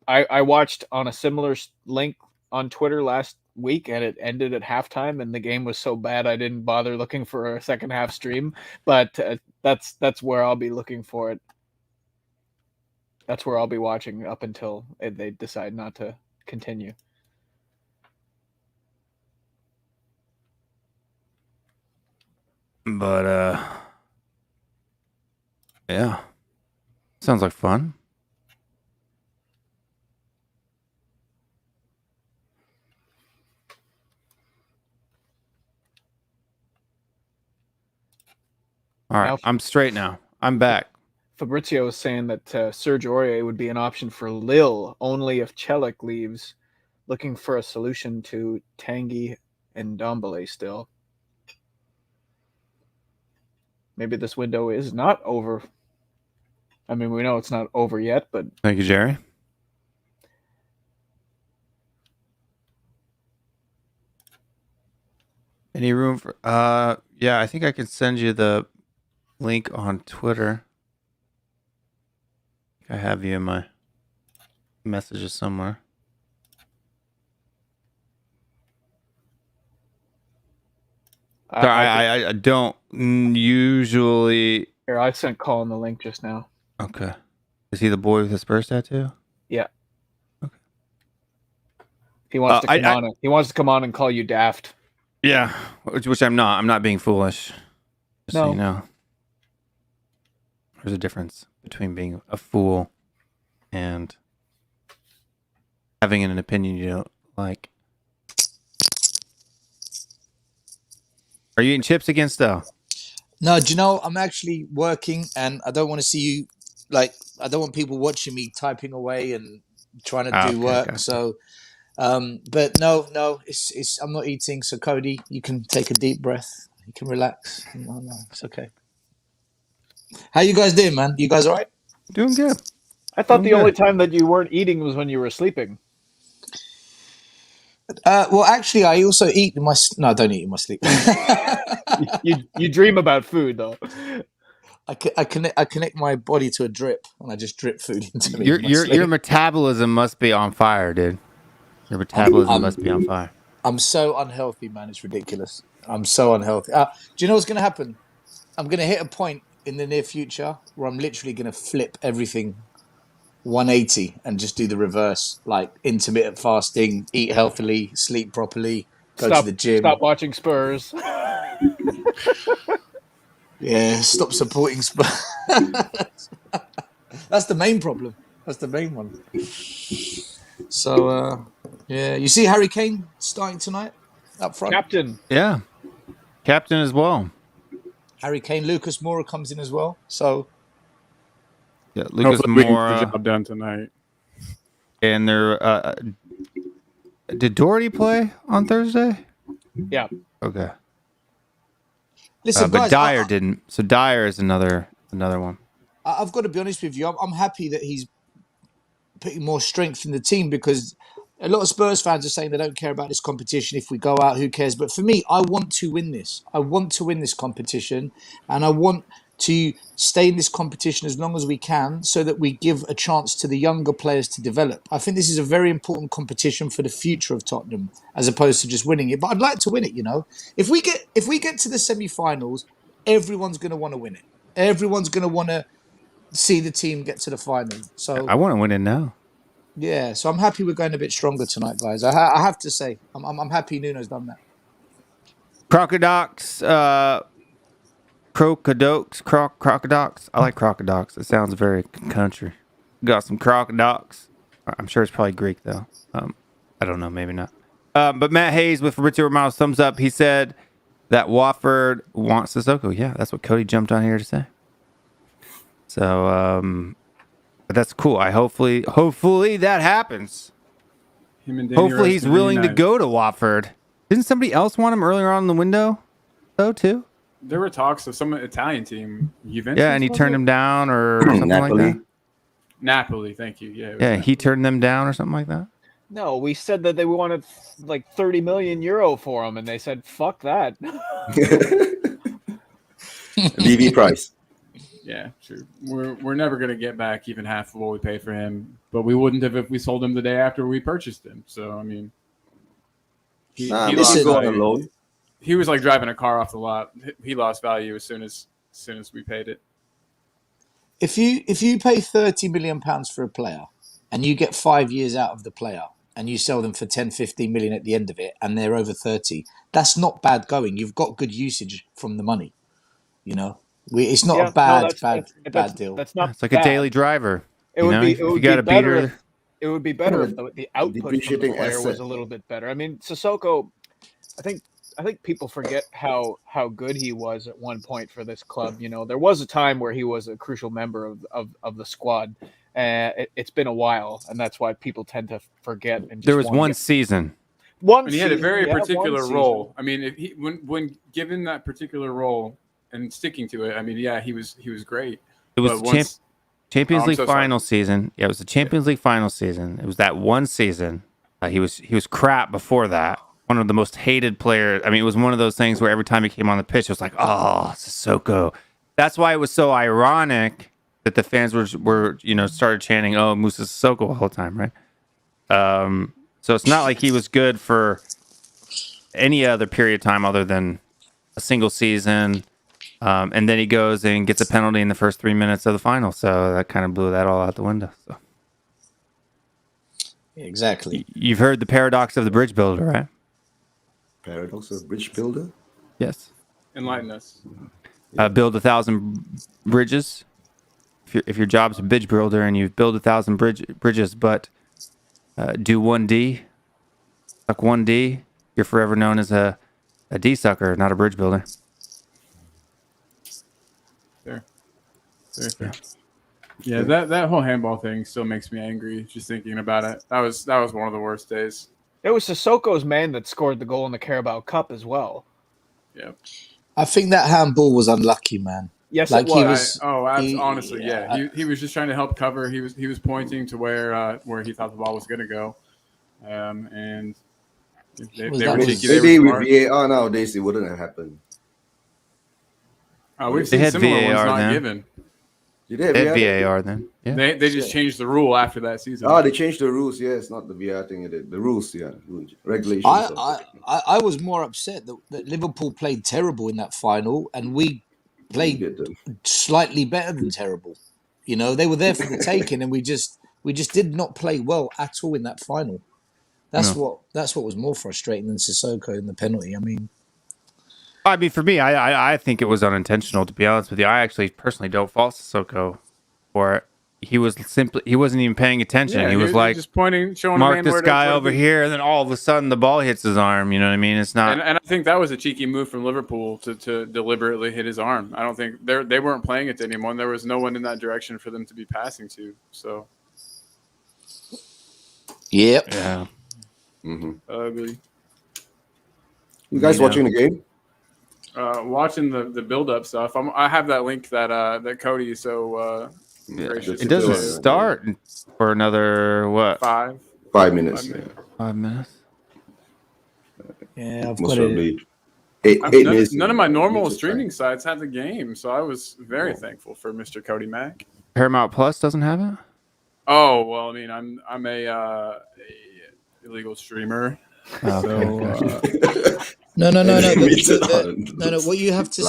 C: I watched on a similar link on Twitter last week, and it ended at halftime, and the game was so bad I didn't bother looking for a second half stream. But that's where I'll be looking for it. That's where I'll be watching up until they decide not to continue.
B: But yeah, sounds like fun. All right, I'm straight now. I'm back.
C: Fabrizio is saying that Serge Aurier would be an option for Lille only if Celik leaves. Looking for a solution to Tanguy and Ndombele still. Maybe this window is not over. I mean, we know it's not over yet, but...
B: Thank you, Jerry. Any room for... yeah, I think I can send you the link on Twitter. I have you in my messages somewhere. Sorry, I don't usually...
C: Here, I sent Colin the link just now.
B: Okay. Is he the boy with the Spurs tattoo?
C: Yeah.
B: Okay.
C: He wants to come on. He wants to come on and call you daft.
B: Yeah, which I'm not. I'm not being foolish. Just so you know. There's a difference between being a fool and having an opinion you don't like. Are you eating chips again still?
D: No, do you know, I'm actually working and I don't want to see you, like, I don't want people watching me typing away and trying to do work. Okay. So, but no, I'm not eating. So Cody, you can take a deep breath. You can relax. No, it's okay. How you guys doing, man? You guys all right?
B: Doing good.
C: I thought the only time that you weren't eating was when you were sleeping.
D: Well, actually, I also eat in my... No, I don't eat in my sleep.
C: you dream about food, though.
D: I connect my body to a drip, and I just drip food into me.
B: Your metabolism must be on fire, dude. Your metabolism must be on fire.
D: I'm so unhealthy, man. It's ridiculous. I'm so unhealthy. Do you know what's going to happen? I'm going to hit a point in the near future where I'm literally going to flip everything 180 and just do the reverse, like intermittent fasting, eat healthily, sleep properly, go to the gym.
C: Stop watching Spurs.
D: Yeah, stop supporting Spurs. That's the main problem. That's the main one. So, yeah. You see Harry Kane starting tonight up front?
C: Captain.
B: Yeah. Captain as well.
D: Harry Kane. Lucas Moura comes in as well. So...
B: Yeah, Lucas Moura.
E: The job done tonight.
B: And they're did Doherty play on Thursday?
C: Yeah.
B: Okay.
D: Listen,
B: but
D: guys,
B: Dyer didn't. So Dyer is another one.
D: I've got to be honest with you. I'm happy that he's putting more strength in the team because a lot of Spurs fans are saying they don't care about this competition. If we go out, who cares? But for me, I want to win this. I want to win this competition, and I want to stay in this competition as long as we can so that we give a chance to the younger players to develop. I think this is a very important competition for the future of Tottenham as opposed to just winning it. But I'd like to win it, you know. If we get to the semi-finals, everyone's going to want to win it. Everyone's going to want to see the team get to the final. So
B: I want to win it now.
D: Yeah, so I'm happy we're going a bit stronger tonight, guys. I have to say, I'm happy Nuno's done that.
B: Crocodox, Crocodox. I like Crocodox. It sounds very country. Got some Crocodox. I'm sure it's probably Greek though. I don't know, maybe not. But Matt Hayes with Fabrizio Romano's thumbs up. He said that Watford wants Sissoko. Yeah, that's what Cody jumped on here to say. So But that's cool. Hopefully that happens.
E: Him and Danny
B: Hopefully
E: Rose
B: he's
E: can
B: willing to
E: reunite.
B: go to Watford. Didn't somebody else want him earlier on in the window, though, too?
E: There were talks of some Italian team, Juventus.
B: Yeah, and he turned him down or something like that.
E: Napoli, thank you. Yeah,
B: Yeah, he turned them down or something like that.
C: No, we said that they wanted like 30 million euro for him, and they said, "Fuck that."
F: VV price.
E: Yeah, true. We're never gonna get back even half of what we paid for him, but we wouldn't have if we sold him the day after we purchased him. So I mean, he
F: listen,
E: lost
F: on a loan.
E: He was like driving a car off the lot. He lost value as soon as we paid it.
D: If you pay £30 million for a player and you get 5 years out of the player and you sell them for 10, 15 million at the end of it and they're over 30, that's not bad going. You've got good usage from the money. You know, it's not a bad deal.
C: That's not.
B: It's like
C: bad.
B: a daily driver.
C: It would be. It would be better. It would be better if the output from the player was a little bit better. I mean, Sissoko, I think people forget how good he was at one point for this club. You know, there was a time where he was a crucial member of the squad. It's been a while, and that's why people tend to forget. And just
B: there was one season.
E: And he had a very particular role. I mean, if he when given that particular role and sticking to it, I mean, yeah, he was great.
B: It was Champions League final season. Yeah, it was the Champions League final season. It was that one season. He was crap before that. One of the most hated players. I mean, it was one of those things where every time he came on the pitch, it was like, oh, Sissoko. That's why it was so ironic that the fans were started chanting, oh, Musa Sissoko all the time, right? So it's not like he was good for any other period of time other than a single season. And then he goes and gets a penalty in the first 3 minutes of the final. So that kind of blew that all out the window. So.
D: Exactly.
B: You've heard the paradox of the bridge builder, right?
F: Paradox of bridge builder?
B: Yes.
E: Enlighten us.
B: Build 1,000 bridges. If your job's a bridge builder and you build 1,000 bridges, but do 1D, suck 1D, you're forever known as a D sucker, not a bridge builder.
E: Fair. Very fair. Yeah, that whole handball thing still makes me angry just thinking about it. That was one of the worst days.
C: It was Sissoko's man that scored the goal in the Carabao Cup as well.
E: Yeah.
D: I think that handball was unlucky, man.
C: Yes,
D: like
C: it was.
E: Honestly, yeah. He was just trying to help cover. He was pointing to where he thought the ball was going to go, and they were cheeky.
F: Maybe with VAR nowadays it wouldn't have happened.
E: We've seen similar ones not given.
F: Did they have
B: VAR then? Yeah.
E: They just changed the rule after that season.
F: They changed the rules. Yeah, it's not the VAR thing. The rules, yeah, regulations.
D: I was more upset that Liverpool played terrible in that final, and we played slightly better than terrible. You know, they were there for the taking, and we just did not play well at all in that final. That's what was more frustrating than Sissoko in the penalty. I mean,
B: for me, I think it was unintentional, to be honest with you. I actually personally don't fault Sissoko for it. He wasn't even paying attention. He was like,
E: just pointing, showing
B: mark this guy over here, and then all of a sudden the ball hits his arm. You know what I mean? It's not.
E: And I think that was a cheeky move from Liverpool to deliberately hit his arm. I don't think they weren't playing it to anyone. There was no one in that direction for them to be passing to. So.
D: Yep.
B: Yeah.
F: Mm-hmm.
E: Ugly.
F: You guys watching the game?
E: Watching the build-up stuff. I have that link that Cody so gracious.
B: It doesn't start for another what?
F: 5 minutes.
B: 5 minutes.
D: Yeah, I've got it.
F: 8 minutes.
E: None of my normal streaming sites have the game, so I was very thankful for Mr. Cody Mack.
B: Paramount Plus doesn't have it.
E: Oh well, I mean, I'm a illegal streamer.
B: Okay.
D: No. What you have to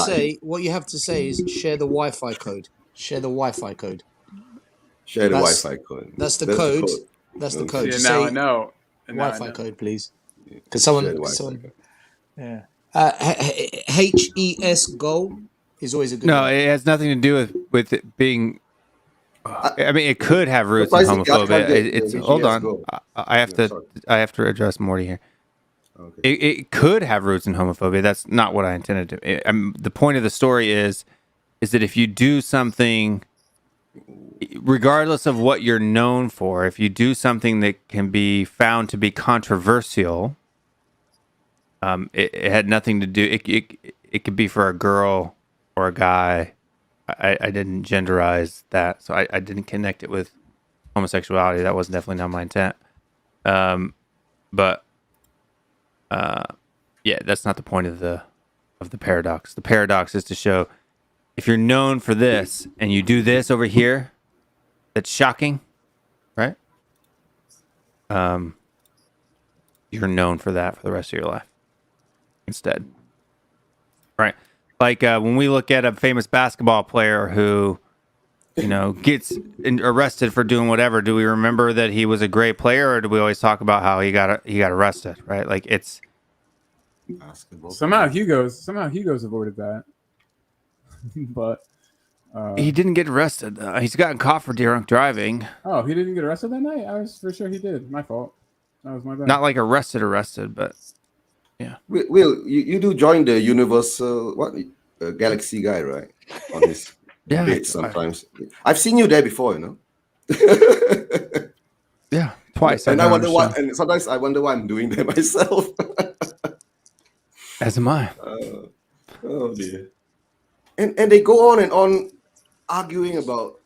D: say is share the Wi-Fi code. Share the Wi-Fi code.
F: Share the Wi-Fi code.
D: That's the code. That's the code.
E: Yeah, now I know.
D: Wi-Fi code, please. Because someone. Yeah. HES goal is always a good.
B: No, it has nothing to do with it being. I mean, it could have roots in homophobia. Hold on. I have to address Morty here. Okay. It could have roots in homophobia. That's not what I intended to. The point of the story is that if you do something regardless of what you're known for, if you do something that can be found to be controversial, it had nothing to do. It could be for a girl or a guy. I didn't genderize that, so I didn't connect it with homosexuality. That was definitely not my intent. But yeah, that's not the point of the paradox. The paradox is to show if you're known for this and you do this over here, that's shocking, right? You're known for that for the rest of your life instead, right? Like when we look at a famous basketball player who, gets arrested for doing whatever, do we remember that he was a great player, or do we always talk about how he got arrested, right? Like it's
F: Basketball.
E: Somehow Hugo's avoided that, but
B: he didn't get arrested. He's gotten caught for drunk driving.
E: oh, he didn't get arrested that night. I was for sure he did. My fault. That was my bad.
B: Not like arrested, but yeah.
F: Will, you do join the Universal Galaxy guy, right? On his
B: Yeah,
F: debates sometimes. I've seen you there before,
B: Yeah, twice.
F: And I wonder why. And sometimes I wonder why I'm doing that myself.
B: As am I.
F: Oh dear. And they go on and on arguing about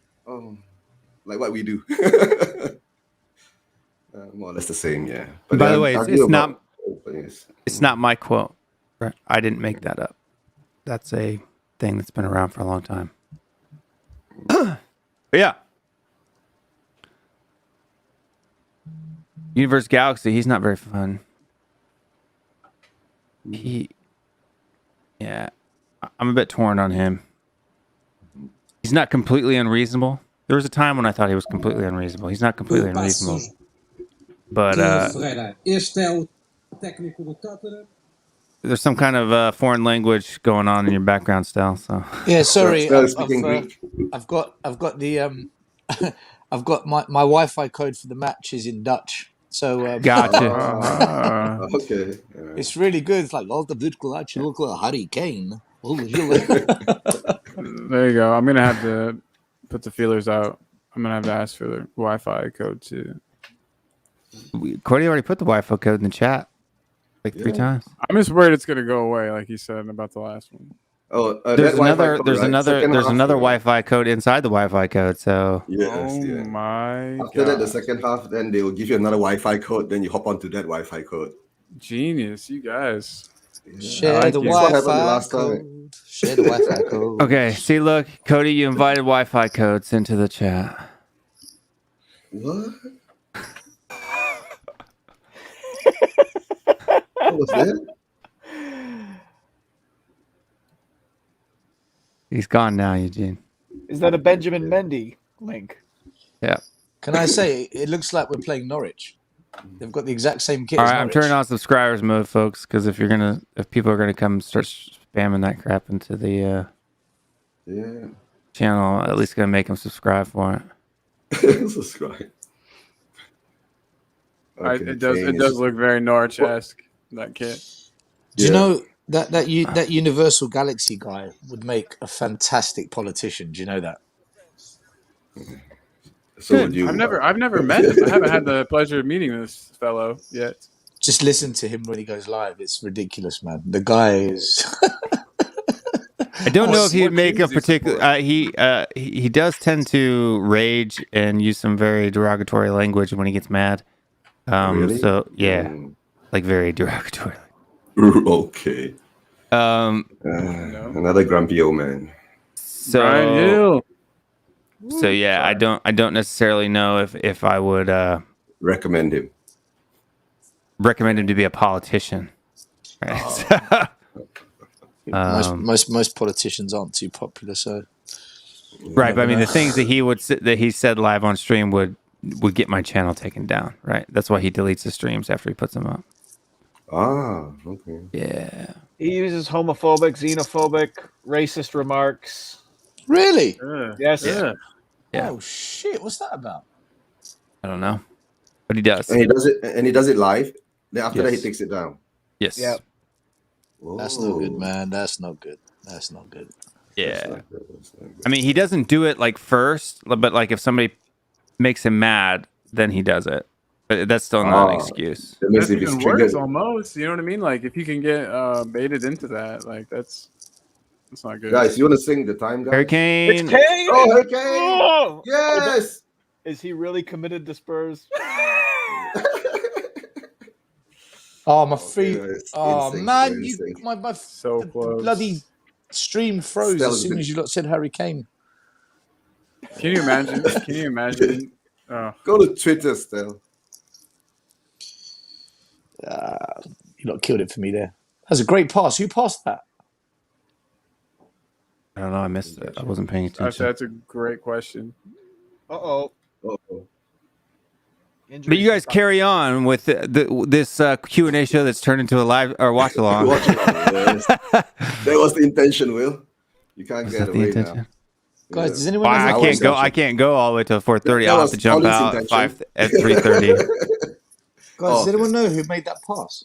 F: like what we do. More or less the same, yeah. But
B: By the way, it's not.
F: Yes.
B: It's not my quote. Right? I didn't make that up. That's a thing that's been around for a long time. But yeah. Universe Galaxy, he's not very fun. Yeah, I'm a bit torn on him. He's not completely unreasonable. There was a time when I thought he was completely unreasonable. He's not completely unreasonable. But there's some kind of foreign language going on in your background still. So
D: Yeah, sorry.
F: Speaking Greek.
D: I've got the I've got my Wi-Fi code for the match is in Dutch. So
B: gotcha.
F: Okay.
D: it's really good. It's like Harry Kane.
E: There you go. I'm gonna have to put the feelers out. I'm gonna have to ask for the Wi-Fi code too.
B: Cody already put the Wi-Fi code in the chat like 3 times.
E: I'm just worried it's gonna go away, like he said about the last one.
F: Oh,
B: There's another
F: Second half,
B: another Wi-Fi code inside the Wi-Fi code. So
F: Yes,
E: Oh
F: yeah.
E: my
F: After that, the
E: God.
F: second half, then they will give you another Wi-Fi code. Then you hop onto that Wi-Fi code.
E: Genius, you guys.
D: Share
E: like
D: the
E: it.
F: That's what happened the
D: Wi-Fi
F: last time.
D: code. Share the Wi-Fi code.
B: okay, see, look, Cody, you invited Wi-Fi codes into the chat.
F: What? What was that?
B: He's gone now, Eugene.
C: Is that a Benjamin Mendy link?
B: Yeah.
D: Can I say it looks like we're playing Norwich? They've got the exact same kit.
B: All
D: as
B: right, I'm
D: Norwich.
B: turning on subscribers mode, folks, because if people are gonna come start spamming that crap into the
F: Yeah.
B: channel, at least gonna make them subscribe for it.
F: Subscribe.
E: It does look very Norwich-esque, that kit.
D: Do you know that Universal Galaxy guy would make a fantastic politician? Do you know that?
F: So would you?
E: I've never met him. I haven't had the pleasure of meeting this fellow yet.
D: Just listen to him when he goes live. It's ridiculous, man. The guy is.
B: I don't know if he'd
E: what
B: make a
E: teams does he
B: particular. He does tend to rage and use some very derogatory language when he gets mad.
F: Really?
B: So yeah, like very derogatory.
F: Okay.
B: Um.
F: Another grumpy old man.
B: So
E: Brian Hill.
B: So yeah, I don't necessarily know if I would
F: Recommend him.
B: recommend him to be a politician. Right.
D: Most politicians aren't too popular, so.
B: Right, but I mean the things that he said live on stream would get my channel taken down. Right, that's why he deletes the streams after he puts them up.
F: Ah, okay.
B: Yeah.
C: He uses homophobic, xenophobic, racist remarks.
D: Really?
C: Yes.
B: Yeah. Yeah.
D: Oh shit! What's that about?
B: I don't know, but he does.
F: And he does it live. Then after that, he
B: Yes.
F: takes it down.
B: Yes.
C: Yeah.
D: That's no good,
F: Whoa.
D: man. That's not good. That's not good.
B: Yeah. I mean, he doesn't do it like first, but like if somebody makes him mad, then he does it. But that's still not an excuse.
E: That's even worse almost. You know what I mean? Like if you can get baited into that, like that's not good.
F: Guys, you want to sing the time, guys?
B: Harry Kane.
C: It's Kane.
F: Oh, Harry Kane.
C: Oh!
F: Yes.
C: Is he really committed to Spurs?
D: Oh, my feet.
F: it's
D: Oh,
F: instinct,
D: man.
F: instinct.
D: My
E: So
D: the
E: close.
D: bloody stream froze as soon as you lot said Harry Kane.
E: Can you imagine? Can you imagine?
F: Go to Twitter still.
D: You lot killed it for me there. That's a great pass. Who passed that?
B: I don't know. I missed it. I wasn't paying attention.
E: That's a great question.
C: Uh-oh.
F: Uh-oh.
B: But you guys carry on with this Q&A show that's turned into a live or watch along.
F: Watch it. Yes. That was the intention, Will. You can't get away now.
D: Guys, does anyone
B: Well,
D: know
B: I can't go all the way to 4:30. I'll have to jump
F: Colin's
B: out
F: intention.
B: at 3:30.
D: Guys, does anyone know who made that pass?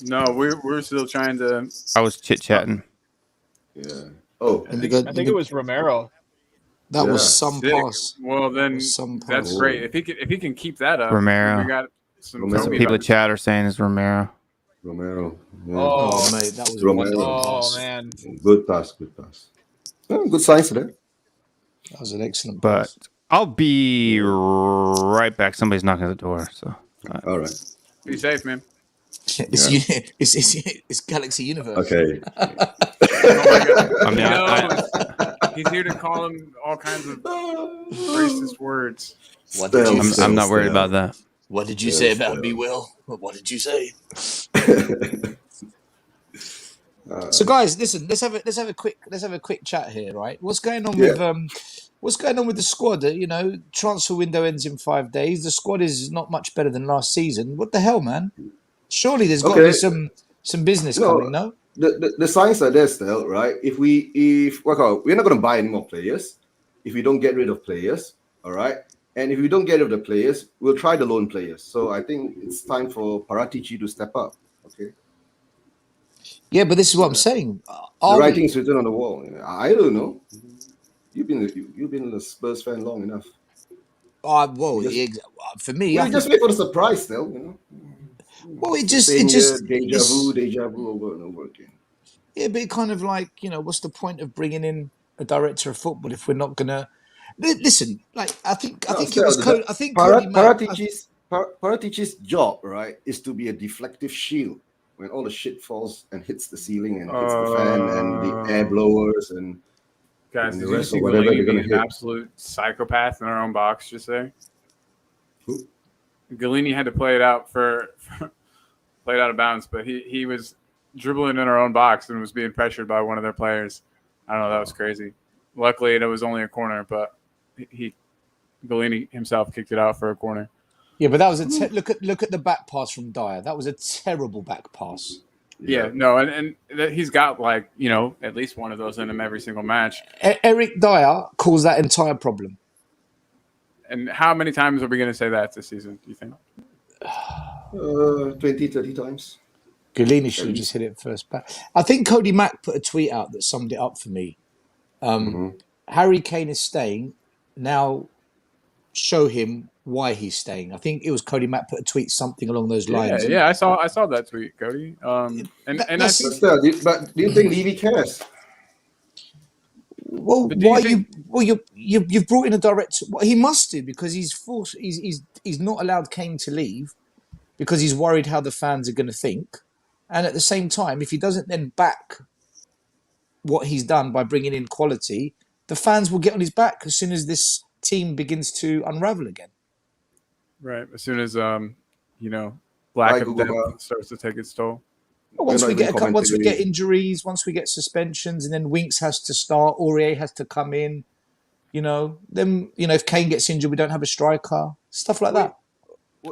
E: No, we're still trying to.
B: I was chit-chatting.
F: Yeah. Oh,
C: I think it was Romero.
D: That was
F: Yeah.
D: some
E: Sick.
D: pass.
E: Well, then
D: Some
E: that's
D: pass.
E: great. If he can keep that up,
B: Romero.
E: We got some
F: Romero.
E: Kobe
B: People in
E: vibes.
B: chat are saying it's Romero.
F: Romero. Yeah.
D: Oh, mate, that was a
F: Romero.
D: wonderful
C: Oh
D: pass.
C: man.
F: Good pass. Good pass. Oh, good signs today.
D: That was an excellent
B: But
D: pass.
B: I'll be right back. Somebody's knocking at the door. So
F: All right.
E: Be safe, man.
D: It's Galaxy Universe.
F: Okay.
E: Oh my God.
B: I mean,
E: He's here to call him all kinds of racist words.
D: What did you say?
B: I'm not worried about that.
D: What did you say about me, Will? What did you say? So, guys, listen. Let's have a quick chat here, right? What's going on with the squad? You know, transfer window ends in 5 days. The squad is not much better than last season. What the hell, man? Surely there's got to be some business coming, no?
F: The signs are there still, right? We're not going to buy any more players if we don't get rid of players, all right? And if we don't get rid of the players, we'll try the loan players. So I think it's time for Paratici to step up. Okay.
D: Yeah, but this is what I'm saying.
F: The writing is written on the wall. I don't know. You've been a Spurs fan long enough.
D: For me,
F: We just wait for the surprise, still. You know.
D: Well, it just
F: deja vu over and over again.
D: Yeah, but kind of like, you know, what's the point of bringing in a director of football if we're not gonna listen? Like, I think
F: Paratici's job, right, is to be a deflective shield when all the shit falls and hits the ceiling and hits the fan and the air blowers and
E: Guys,
F: and
E: did
F: the
E: you
F: rest
E: see
F: of whatever they're
E: Galini
F: gonna
E: be an
F: hit.
E: absolute psychopath in our own box just there?
F: Who?
E: Galini had to play it out played out of bounds, but he was dribbling in our own box and was being pressured by one of their players. I don't know, that was crazy. Luckily, it was only a corner, but Galini himself kicked it out for a corner.
D: Yeah, but that was look at the back pass from Dyer. That was a terrible back pass.
E: Yeah, no, and he's got like, you know, at least one of those in him every single match.
D: Eric Dyer caused that entire problem.
E: And how many times are we going to say that this season, do you think?
F: 20, 30 times.
D: Galini should have just hit it first back. I think Cody Mack put a tweet out that summed it up for me. Harry Kane is staying. Now show him why he's staying. I think it was Cody Mack put a tweet something along those lines.
E: Yeah, I saw that tweet, Cody. But
F: do you think Levy cares?
D: Well, you've brought in a director. Well, he must do because he's forced. He's not allowed Kane to leave because he's worried how the fans are going to think. And at the same time, if he doesn't then back what he's done by bringing in quality, the fans will get on his back as soon as this team begins to unravel again.
E: Right, as soon as lack of depth starts to take its toll.
D: Once we get injuries, once we get suspensions, and then Winks has to start, Aurier has to come in. Then if Kane gets injured, we don't have a striker. Stuff like that.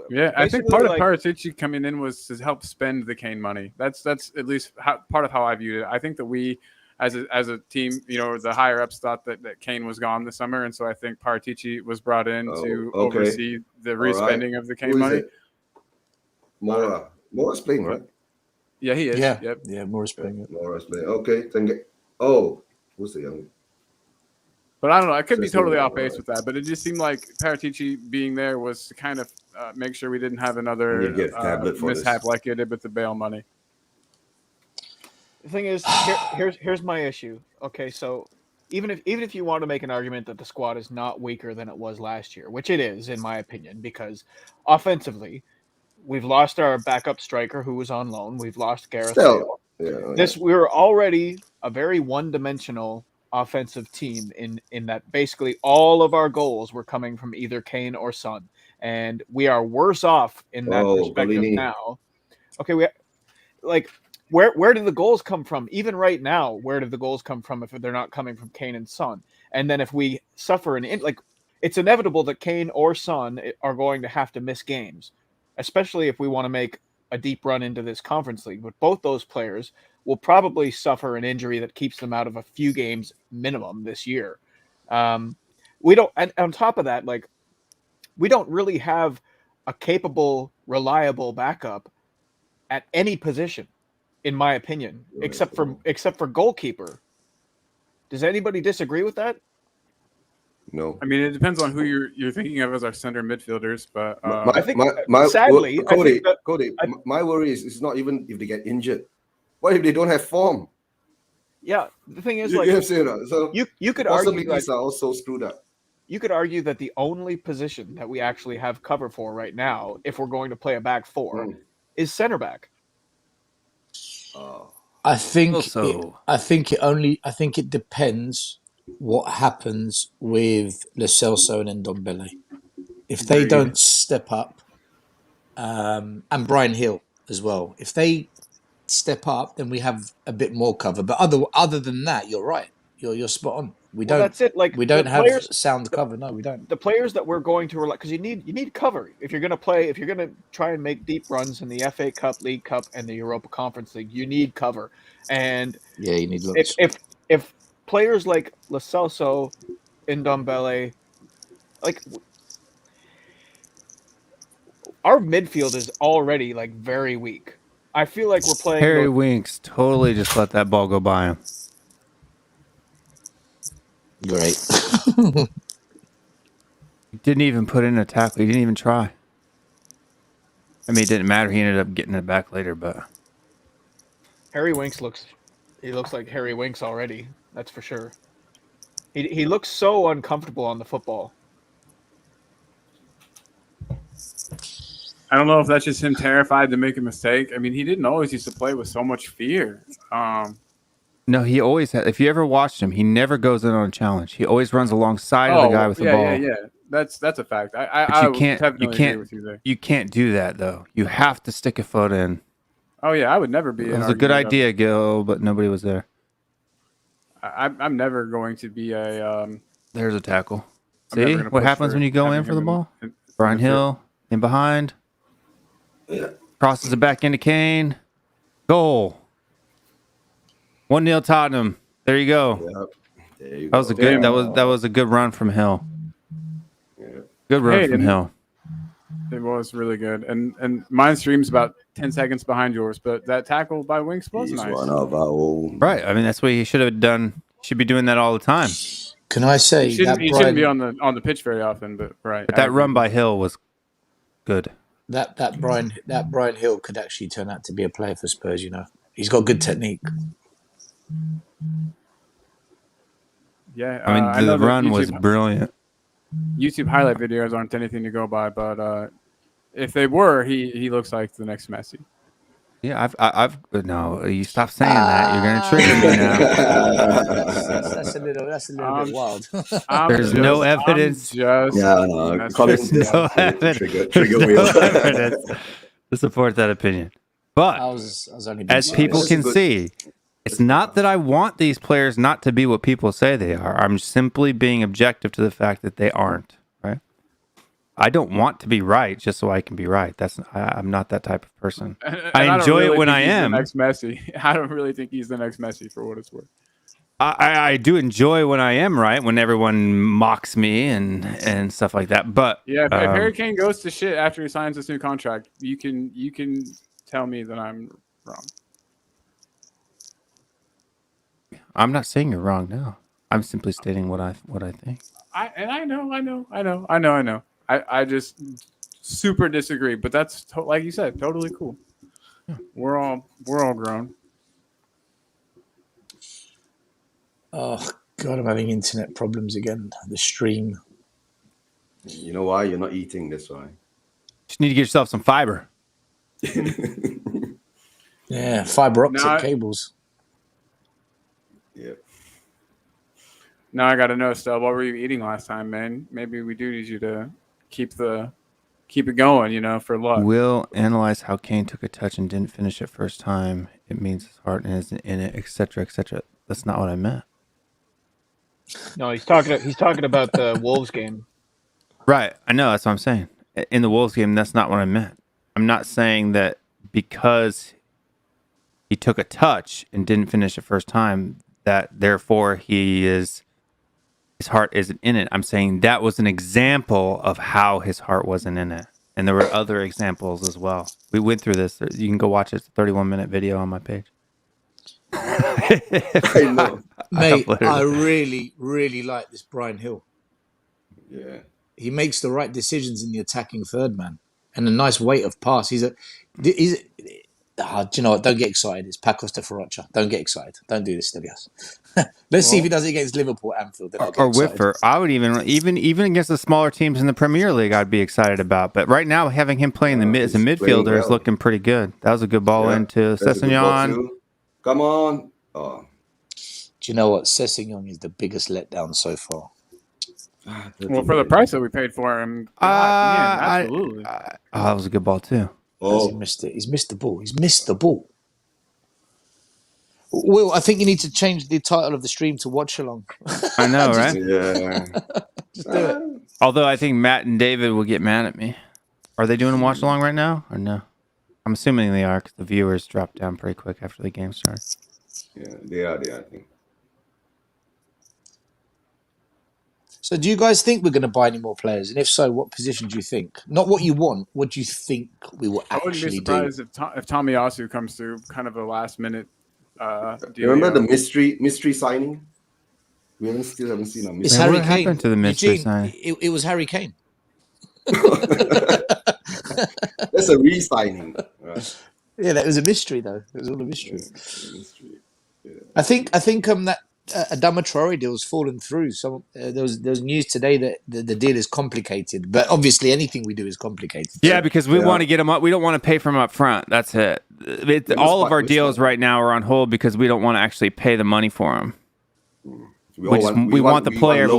E: Yeah, I think part of Paratici coming in was to help spend the Kane money. That's at least part of how I viewed it. I think that we, as a team, the higher ups thought that Kane was gone this summer, and so I think Paratici was brought in to oversee the respending of the Kane money.
F: Mora's playing, right?
E: Yeah, he is.
D: Yeah, Mora's playing it.
F: Mora's playing. Okay, Who's the young?
E: But I don't know. I could be totally off base with that, but it just seemed like Paratici being there was to kind of make sure we didn't have another mishap like it did with the bail money.
C: The thing is, here's my issue. Okay, so even if you want to make an argument that the squad is not weaker than it was last year, which it is in my opinion, because offensively, we've lost our backup striker who was on loan. We've lost Gareth Bale. We were already a very one-dimensional offensive team in that basically all of our goals were coming from either Kane or Son, and we are worse off in that perspective now. Okay, where did the goals come from? Even right now, where did the goals come from if they're not coming from Kane and Son? And then if we suffer it's inevitable that Kane or Son are going to have to miss games, especially if we want to make a deep run into this conference league. But both those players will probably suffer an injury that keeps them out of a few games minimum this year. We don't, and on top of that, we don't really have a capable, reliable backup at any position, in my opinion, except for goalkeeper. Does anybody disagree with that?
F: No.
E: I mean, it depends on who you're thinking of as our center midfielders, but
F: I think
C: sadly,
F: Cody, my worry is not even if they get injured. What if they don't have form?
C: Yeah, the thing is,
F: you have seen that. So
C: you could argue
F: that are also screwed up.
C: You could argue that the only position that we actually have cover for right now, if we're going to play a back four, is center back.
D: I think it depends what happens with Lo Celso and Ndombele. If they don't step up, and Brian Hill as well, if they step up, then we have a bit more cover. But other than that, you're right. You're spot on. That's it.
C: We
D: don't have sound cover. No, we don't.
C: The players that we're going to rely, because you need cover if you're going to play. If you're going to try and make deep runs in the FA Cup, League Cup, and the Europa Conference League, you need cover. And
D: you need lots.
C: If players like Lo Celso, Ndombele, our midfield is already very weak. I feel like we're playing.
B: Harry Winks totally just let that ball go by him.
D: Great.
B: He didn't even put in a tackle. He didn't even try. I mean, it didn't matter. He ended up getting it back later, but
C: Harry Winks looks like Harry Winks already. That's for sure. He looks so uncomfortable on the football.
E: I don't know if that's just him terrified to make a mistake. I mean, he didn't always used to play with so much fear.
B: No, he always had. If you ever watched him, he never goes in on a challenge. He always runs alongside of the guy with the ball.
E: Yeah. That's a fact.
B: You can't agree with you there. You can't do that though. You have to stick a foot in.
E: Oh yeah, I would never be.
B: It was a good idea, Gil, but nobody was there.
E: I'm never going to be a.
B: There's a tackle. See what happens when you go in for the ball? Brian Hill in behind.
F: Yeah.
B: Crosses it back into Kane. Goal. 1-0 Tottenham. There you go.
F: Yep. There you
B: that was a good. That was a good run from Hill.
F: Yeah.
B: Good run from Hill.
E: It was really good, and mine stream's about 10 seconds behind yours, but that tackle by Winks was nice.
F: One of our own.
B: Right. I mean, that's what he should have done. Should be doing that all the time.
D: Can I say
E: he shouldn't be on the pitch very often, but right.
B: But that run by Hill was good.
D: That Brian Hill could actually turn out to be a player for Spurs. He's got good technique.
E: Yeah,
B: I mean, the run was brilliant.
E: YouTube highlight videos aren't anything to go by, but if they were, he looks like the next Messi.
B: Yeah, I've no. You stop saying that. You're gonna trigger me now.
D: That's a little bit wild.
B: There's no evidence.
F: There's no
B: evidence. No evidence to support that opinion. But
D: I was only
B: as people can see, it's not that I want these players not to be what people say they are. I'm simply being objective to the fact that they aren't. Right? I don't want to be right just so I can be right. I'm not that type of person. I enjoy it when I am.
E: Next Messi. I don't really think he's the next Messi for what it's worth.
B: I do enjoy when I am right, when everyone mocks me and stuff like that. But
E: yeah, if Harry Kane goes to shit after he signs this new contract, you can tell me that I'm wrong.
B: I'm not saying you're wrong. No, I'm simply stating what I think.
E: I know. I just super disagree, but that's like you said, totally cool. Yeah. We're all grown.
D: Oh God, I'm having internet problems again. The stream.
F: You know why? You're not eating this why.
B: Just need to get yourself some fiber.
D: Yeah, fiber optic cables.
F: Yeah.
E: Now I got to know, Stel, what were you eating last time, man? Maybe we do need you to keep it going, for luck.
B: Will analyze how Kane took a touch and didn't finish it first time. It means his heart isn't in it, etc., etc. That's not what I meant.
C: No, he's talking about the Wolves game.
B: Right. I know. That's what I'm saying. In the Wolves game, that's not what I meant. I'm not saying that because he took a touch and didn't finish it first time, that therefore his heart isn't in it. I'm saying that was an example of how his heart wasn't in it. And there were other examples as well. We went through this. You can go watch it. It's a 31-minute video on my page.
F: I know.
D: Mate, I really, really like this Brian Hill.
F: Yeah.
D: He makes the right decisions in the attacking third man. And a nice weight of pass. Do you know what? Don't get excited. It's Pacos de Ferrocha. Don't get excited. Don't do this, Stelias. Let's see if he does it against Liverpool at Anfield.
B: Or Whitford. I would even against the smaller teams in the Premier League, I'd be excited about. But right now, having him playing as a midfielder is looking pretty good. That was a good ball into Sessegnon.
F: Come on. Oh.
D: Do you know what? Sessegnon is the biggest letdown so far.
E: Well, for the price that we paid for him, absolutely.
B: That was a good ball too.
D: Oh, he missed it. He's missed the ball. Will, I think you need to change the title of the stream to Watch Along.
B: I know, right?
F: Yeah.
D: Just do it.
B: Although I think Matt and David will get mad at me. Are they doing a Watch Along right now or no? I'm assuming they are because the viewers dropped down pretty quick after the game started.
F: Yeah, they are, I think.
D: So do you guys think we're going to buy any more players? And if so, what position do you think? Not what you want. What do you think we will actually do?
E: I wouldn't be surprised if Tomiyasu comes through kind of a last minute deal.
F: Remember the mystery signing? We still haven't seen a mystery.
D: It's Harry
B: what
D: Kane.
B: happened to the mystery
D: Eugene,
B: signing?
D: it was Harry Kane.
F: That's a re-signing. Right.
D: Yeah, that was a mystery, though. It was all a mystery.
F: Yeah, mystery. Yeah.
D: I think that Adama Traore deal has fallen through. So there was news today that the deal is complicated, but obviously anything we do is complicated.
B: Yeah, because we want to get him up. We don't want to pay for him up front. That's it. All of our deals right now are on hold because we don't want to actually pay the money for him. We want the player.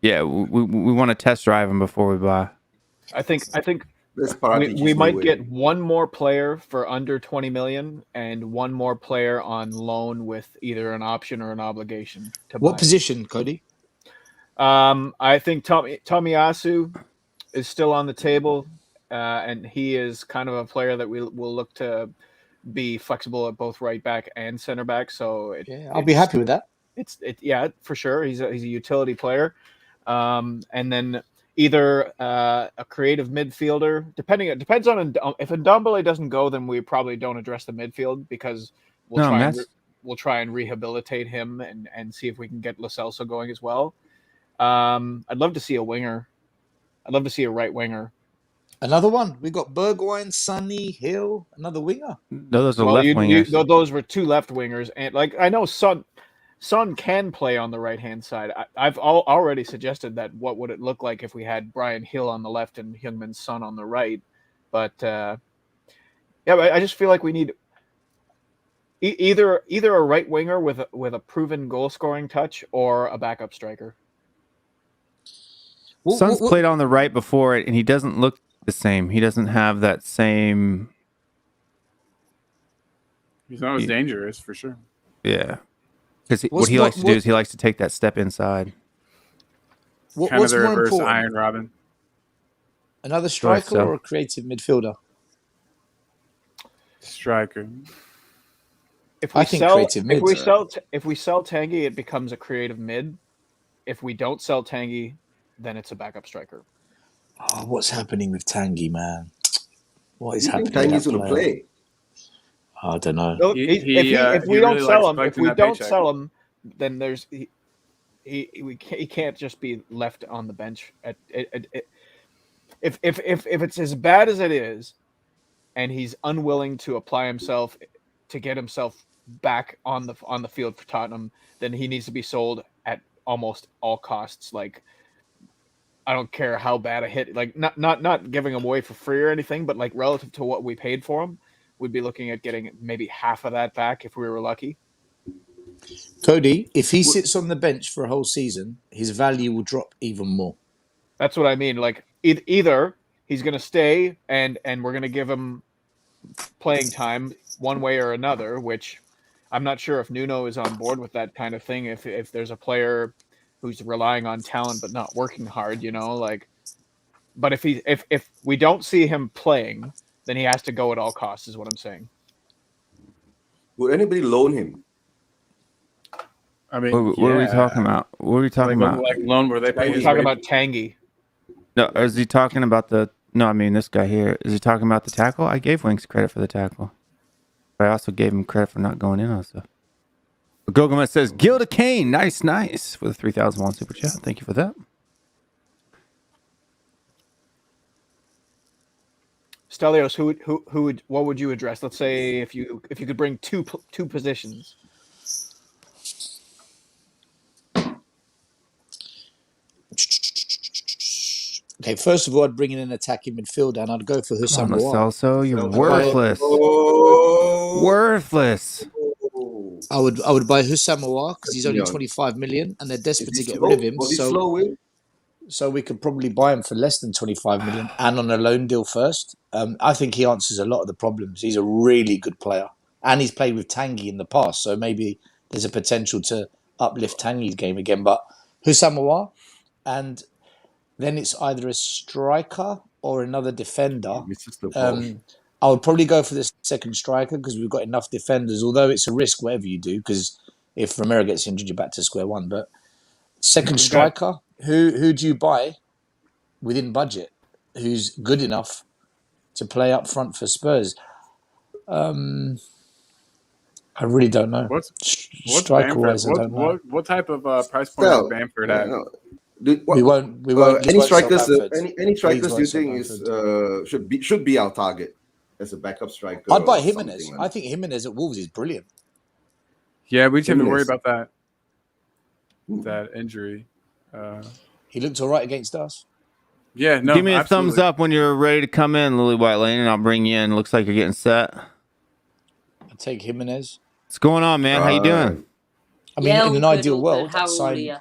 B: Yeah, we want to test drive him before we buy.
C: I think we might get one more player for under 20 million and one more player on loan with either an option or an obligation to buy.
D: What position, Cody?
C: I think Tomiyasu is still on the table, and he is kind of a player that we will look to be flexible at both right back and center back. So
D: I'll be happy with that.
C: Yeah, for sure. He's a utility player, and then either a creative midfielder, depends on if Ndombele doesn't go, then we probably don't address the midfield because we'll try and rehabilitate him and see if we can get Lo Celso going as well. I'd love to see a winger. I'd love to see a right winger.
D: Another one. We got Bergwijn, Sonny, Hill, another winger.
B: No, those are left wingers.
C: Those were two left wingers, and I know Son can play on the right-hand side. I've already suggested that what would it look like if we had Brian Hill on the left and Heung-Min Son on the right. But, I just feel like we need either a right winger with a proven goal-scoring touch or a backup striker.
B: Son's played on the right before, and he doesn't look the same. He doesn't have that same...
E: He's not as dangerous, for sure.
B: Yeah. Because what he likes to do is he likes to take that step inside.
E: Kind of the reverse Iron Robin.
D: Another striker or a creative midfielder?
E: Striker.
C: If we sell Tanguy, it becomes a creative mid. If we don't sell Tanguy, then it's a backup striker.
D: Oh, what's happening with Tanguy, man? What is happening?
F: Tanguy's going to play.
D: I don't know.
C: If we don't sell him, then there's he can't just be left on the bench. If it's as bad as it is, and he's unwilling to apply himself to get himself back on the field for Tottenham, then he needs to be sold at almost all costs. Like, I don't care how bad a hit, like not giving him away for free or anything, but like relative to what we paid for him, we'd be looking at getting maybe half of that back if we were lucky.
D: Cody, if he sits on the bench for a whole season, his value will drop even more.
C: That's what I mean. Like, either he's going to stay and we're going to give him playing time one way or another, which I'm not sure if Nuno is on board with that kind of thing. If there's a player who's relying on talent but not working hard, like. But if we don't see him playing, then he has to go at all costs. Is what I'm saying.
F: Would anybody loan him?
E: I mean,
B: what are we talking about? What are we talking about?
E: Like loan where they pay.
C: We're talking about Tanguy.
B: No, is he talking about the? No, I mean this guy here. Is he talking about the tackle? I gave Winks credit for the tackle, but I also gave him credit for not going in on stuff. Gogama says, Gilda Kane, nice for the 3,001 super chat. Thank you for that.
C: Stelios, what would you address? Let's say if you could bring two positions.
D: Okay, first of all, I'd bring in an attacking midfielder, and I'd go for Houssam Aouar.
B: Celso, you're worthless.
F: Oh.
B: Worthless.
D: I would buy Houssam Aouar because he's only 25 million, and they're desperate to get rid of him. So we could probably buy him for less than 25 million and on a loan deal first. I think he answers a lot of the problems. He's a really good player, and he's played with Tanguy in the past, so maybe there's a potential to uplift Tanguy's game again. But Houssam Aouar, and then it's either a striker or another defender. I would probably go for the second striker because we've got enough defenders, although it's a risk whatever you do, because if Romero gets injured, you're back to square one. But second striker, who do you buy within budget who's good enough to play up front for Spurs? I really don't know. Striker-wise, I don't know.
E: What type of price point does Bamford at?
D: We won't.
F: Any strikers? Any strikers do you think should be our target as a backup striker?
D: I'd buy Jimenez. I think Jimenez at Wolves is brilliant.
E: Yeah, we just have to worry about that injury.
D: He looked all right against us.
E: Yeah, no.
B: Give me a thumbs up when you're ready to come in, Lily White Lane, and I'll bring you in. Looks like you're getting set.
D: I'll take Jimenez.
B: What's going on, man? How you doing?
D: I mean, in an ideal world, I'd sign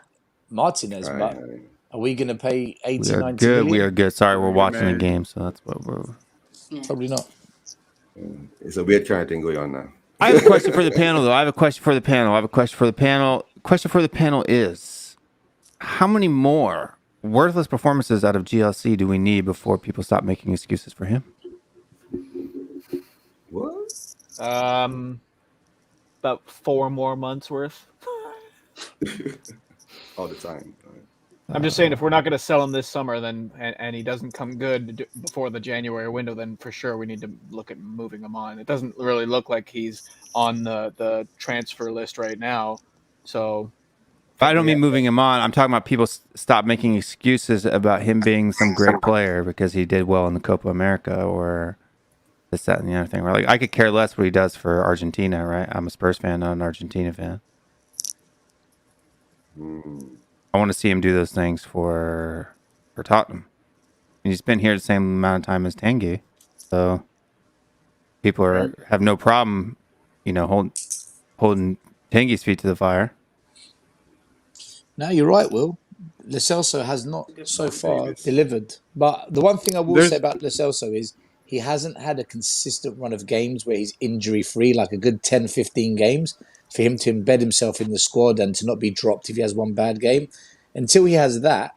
D: Martinez, but are we going to pay 80, 90 million?
B: We are good. Sorry, we're watching the game, so that's what we're...
D: Probably not.
F: It's a weird kind of thing going on now.
B: I have a question for the panel, though. Question for the panel is, how many more worthless performances out of GLC do we need before people stop making excuses for him?
F: What?
C: About 4 more months worth.
F: All the time.
C: I'm just saying, if we're not going to sell him this summer, then and he doesn't come good before the January window, then for sure we need to look at moving him on. It doesn't really look like he's on the transfer list right now. So,
B: I don't mean moving him on. I'm talking about people stop making excuses about him being some great player because he did well in the Copa America or this, that, and the other thing. Right? Like, I could care less what he does for Argentina, right? I'm a Spurs fan, not an Argentina fan. I want to see him do those things for Tottenham. And he's been here the same amount of time as Tanguy, so people have no problem, holding Tanguy's feet to the fire.
D: No, you're right, Will. Lo Celso has not so far delivered. But the one thing I will say about Lo Celso is he hasn't had a consistent run of games where he's injury-free, like a good 10, 15 games, for him to embed himself in the squad and to not be dropped if he has one bad game. Until he has that,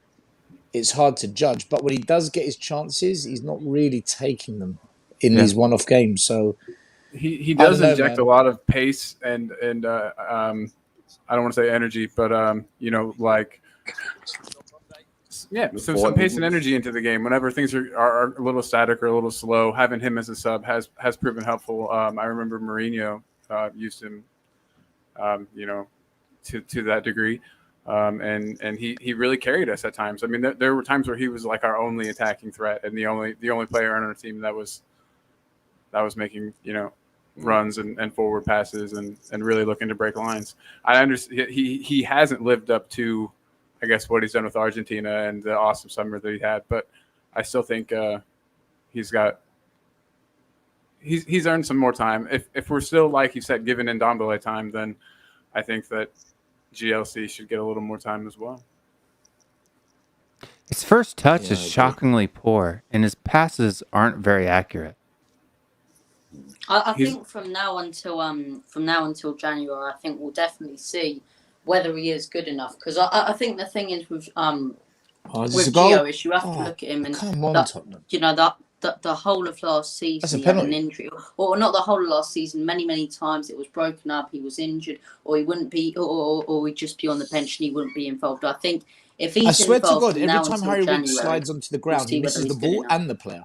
D: it's hard to judge. But when he does get his chances, he's not really taking them in these one-off games. So
E: he does inject a lot of pace and I don't want to say energy, but some pace and energy into the game. Whenever things are a little static or a little slow, having him as a sub has proven helpful. I remember Mourinho used him, to that degree. And he really carried us at times. I mean, there were times where he was like our only attacking threat and the only player on our team that was making, runs and forward passes and really looking to break lines. I understand he hasn't lived up to, I guess, what he's done with Argentina and the awesome summer that he had, but I still think he's earned some more time. If we're still, like you said, giving Ndombele time, then I think that GLC should get a little more time as well.
B: His first touch is shockingly poor, and his passes aren't very accurate.
G: I think from now until January, I think we'll definitely see whether he is good enough. Because I think the thing is with Gio is you have to look at him and the whole of last season he had an injury, or not the whole of last season. Many times it was broken up. He was injured, or he wouldn't be, or he'd just be on the bench and he wouldn't be involved. I think if he's
D: I swear to
G: involved
D: God, every time Harry Winks
G: January,
D: slides onto the ground, he misses the ball and the player.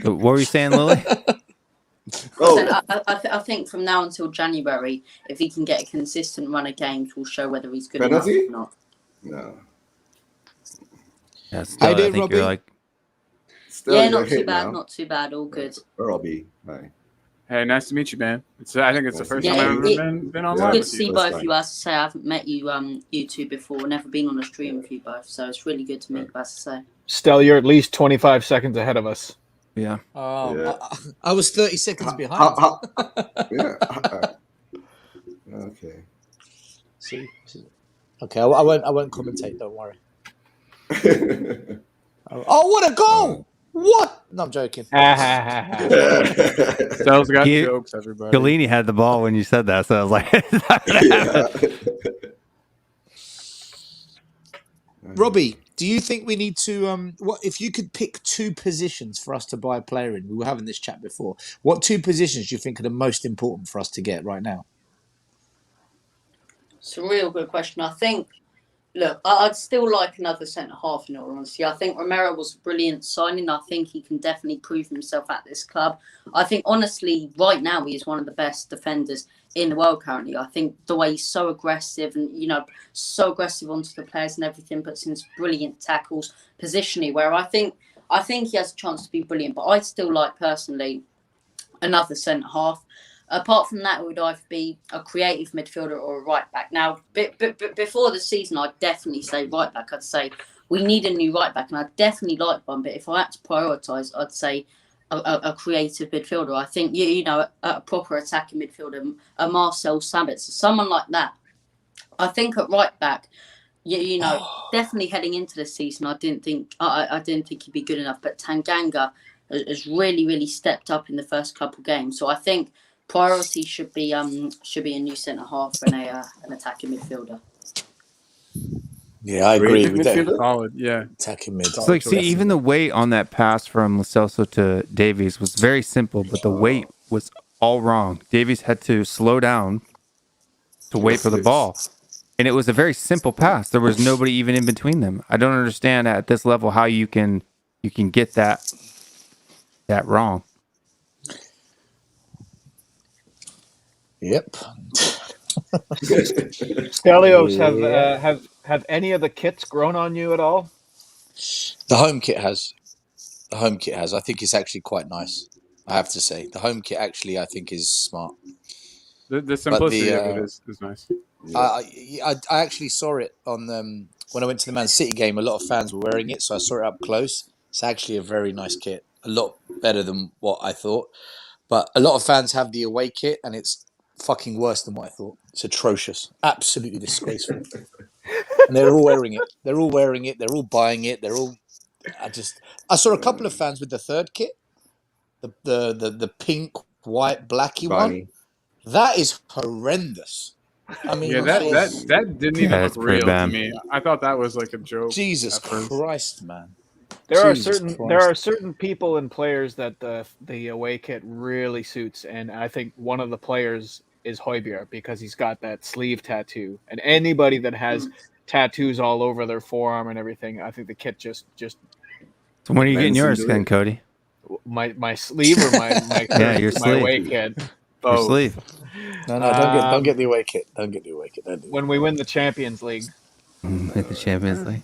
B: What were you saying, Lily?
G: I think from now until January, if he can get a consistent run of games, we'll show whether he's good enough or not.
F: No.
B: Yeah, still, I think Robbie? You're like.
G: Yeah, not too bad. Not too bad. All good.
F: Robbie, hi.
E: Hey, nice to meet you, man. I think it's the first time I've ever been online.
G: It's good to see both of you. As I say, I haven't met you two before. Never been on a stream with you both, so it's really good to meet you. As I say,
C: Stel, you're at least 25 seconds ahead of us.
B: Yeah.
D: I was 30 seconds behind.
F: Yeah. Okay.
D: See. Okay, I won't commentate. Don't worry. Oh, what a goal! What? No, I'm joking.
E: Stel's got jokes, everybody.
B: Chiellini had the ball when you said that, so I was like, it's not gonna happen.
D: Robbie, do you think we need to what if you could pick two positions for us to buy a player in? We were having this chat before. What two positions do you think are the most important for us to get right now?
G: It's a real good question. I think, look, I'd still like another centre-half in all honesty. I think Romero was a brilliant signing. I think he can definitely prove himself at this club. I think, honestly, right now he is one of the best defenders in the world currently. I think the way he's so aggressive and, so aggressive onto the players and everything, puts in brilliant tackles positionally, where I think he has a chance to be brilliant. But I'd still like, personally, another centre-half. Apart from that, it would either be a creative midfielder or a right back. Now, before the season, I'd definitely say right back. I'd say we need a new right back, and I'd definitely like one. But if I had to prioritise, I'd say a creative midfielder. I think a proper attacking midfielder, a Marcel Sabitzer, someone like that. I think at right back, definitely heading into the season, I didn't think he'd be good enough. But Tanganga has really stepped up in the first couple of games. So I think priority should be a new centre half and an attacking midfielder.
D: Yeah, I agree with that.
E: Solid, yeah.
D: Attacking mid.
B: It's like, see, even the weight on that pass from Lo Celso to Davies was very simple, but the weight was all wrong. Davies had to slow down to wait for the ball. And it was a very simple pass. There was nobody even in between them. I don't understand at this level how you can get that wrong.
D: Yep.
C: Stelios, have any of the kits grown on you at all?
D: The home kit has. I think it's actually quite nice. I have to say, the home kit actually, I think, is smart.
E: The simplicity of it is nice.
D: I actually saw it on when I went to the Man City game. A lot of fans were wearing it, so I saw it up close. It's actually a very nice kit, a lot better than what I thought. But a lot of fans have the away kit, and it's fucking worse than what I thought. It's atrocious, absolutely disgraceful. And they're all wearing it. They're all buying it. I saw a couple of fans with the third kit, the pink, white, blacky one. That is horrendous. I mean,
E: that didn't even look real to me. I thought that was like a joke.
D: Jesus Christ, man.
C: There are certain people and players that the away kit really suits, and I think one of the players is Højbjerg because he's got that sleeve tattoo. And anybody that has tattoos all over their forearm and everything, I think the kit just.
B: So when are you getting yours then, Cody?
C: My sleeve or my
B: your
C: my away kit?
B: Your sleeve.
D: No, don't get the away kit. Don't get the away kit. Don't do
C: When we win the Champions League.
B: With the Champions League.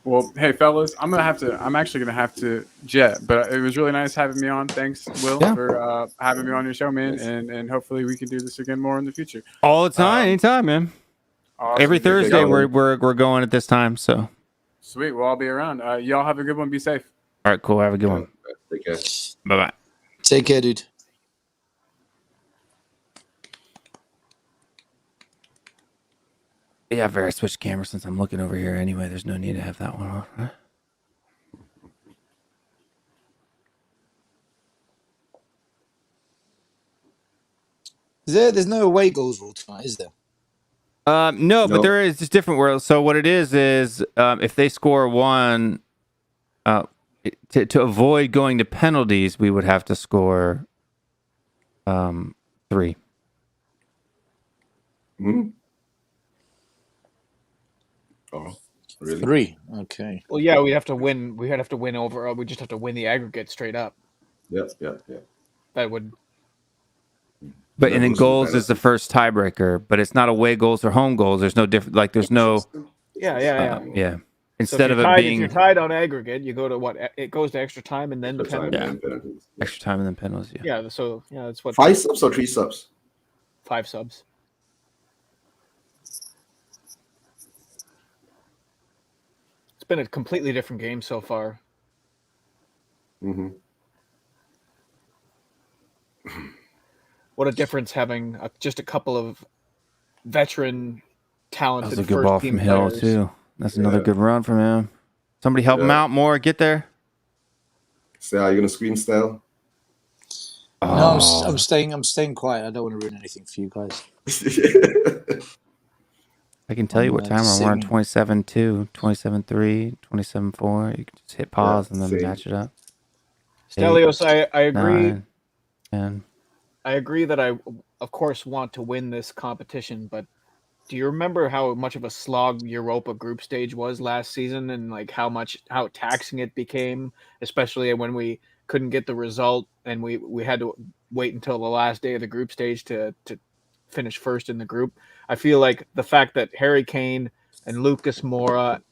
E: Well, hey fellas, I'm actually gonna have to jet, but it was really nice having me on. Thanks, Will, for having me on your show, man, and hopefully we can do this again more in the future.
B: All the time, anytime, man.
E: Awesome.
B: Every Thursday we're going at this time, so
E: sweet. Well, I'll be around. Y'all have a good one. Be safe.
B: all right, cool. Have a good one.
F: Take care.
B: Bye bye.
D: Take care, dude.
B: Yeah, I switch camera since I'm looking over here anyway. There's no need to have that one on. Huh?
D: There's no away goals rule tonight, is there?
B: No, but there is just different worlds. So what it is if they score one, to avoid going to penalties, we would have to score 3.
F: Hmm? Oh, really?
D: 3. Okay.
C: Well, yeah, we'd have to win. We'd have to win over. We just have to win the aggregate straight up.
F: Yeah.
C: That would.
B: But and then goals is the first tiebreaker, but it's not away goals or home goals. There's no different. Like there's no.
C: Yeah.
B: Instead
C: so
B: of it being
C: if you're tied on aggregate, you go to what? It goes to extra time and then the penalties.
B: Extra time and then penalties.
C: Yeah. So that's what.
F: 5 subs or 3 subs?
C: 5 subs. It's been a completely different game so far.
F: Mm-hmm.
C: What a difference having just a couple of veteran, talented.
B: That was a good ball from Hill too. That's another good run from him. Somebody help him out more. Get there.
F: So are you gonna scream style?
D: No, I'm staying quiet. I don't want to ruin anything for you guys.
B: I can tell you what time we're on 27-2, 27-3, 27-4. You can just hit pause and then match it up.
C: Stelios, I agree.
B: 9, 10.
C: I agree that I, of course, want to win this competition, but do you remember how much of a slog Europa group stage was last season and like how taxing it became, especially when we couldn't get the result and we had to wait until the last day of the group stage to finish first in the group. I feel like the fact that Harry Kane and Lucas Moura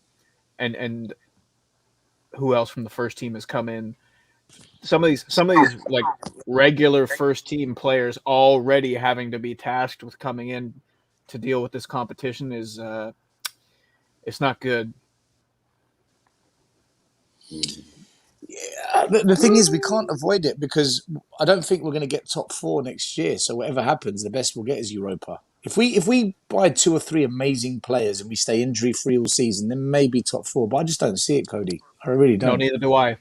C: and who else from the first team has come in, some of these like regular first team players already having to be tasked with coming in to deal with this competition is it's not good.
D: Yeah, the thing is, we can't avoid it because I don't think we're going to get top 4 next year. So whatever happens, the best we'll get is Europa. If we buy 2 or 3 amazing players and we stay injury free all season, then maybe top 4. But I just don't see it, Cody. I really don't.
C: No, neither do I.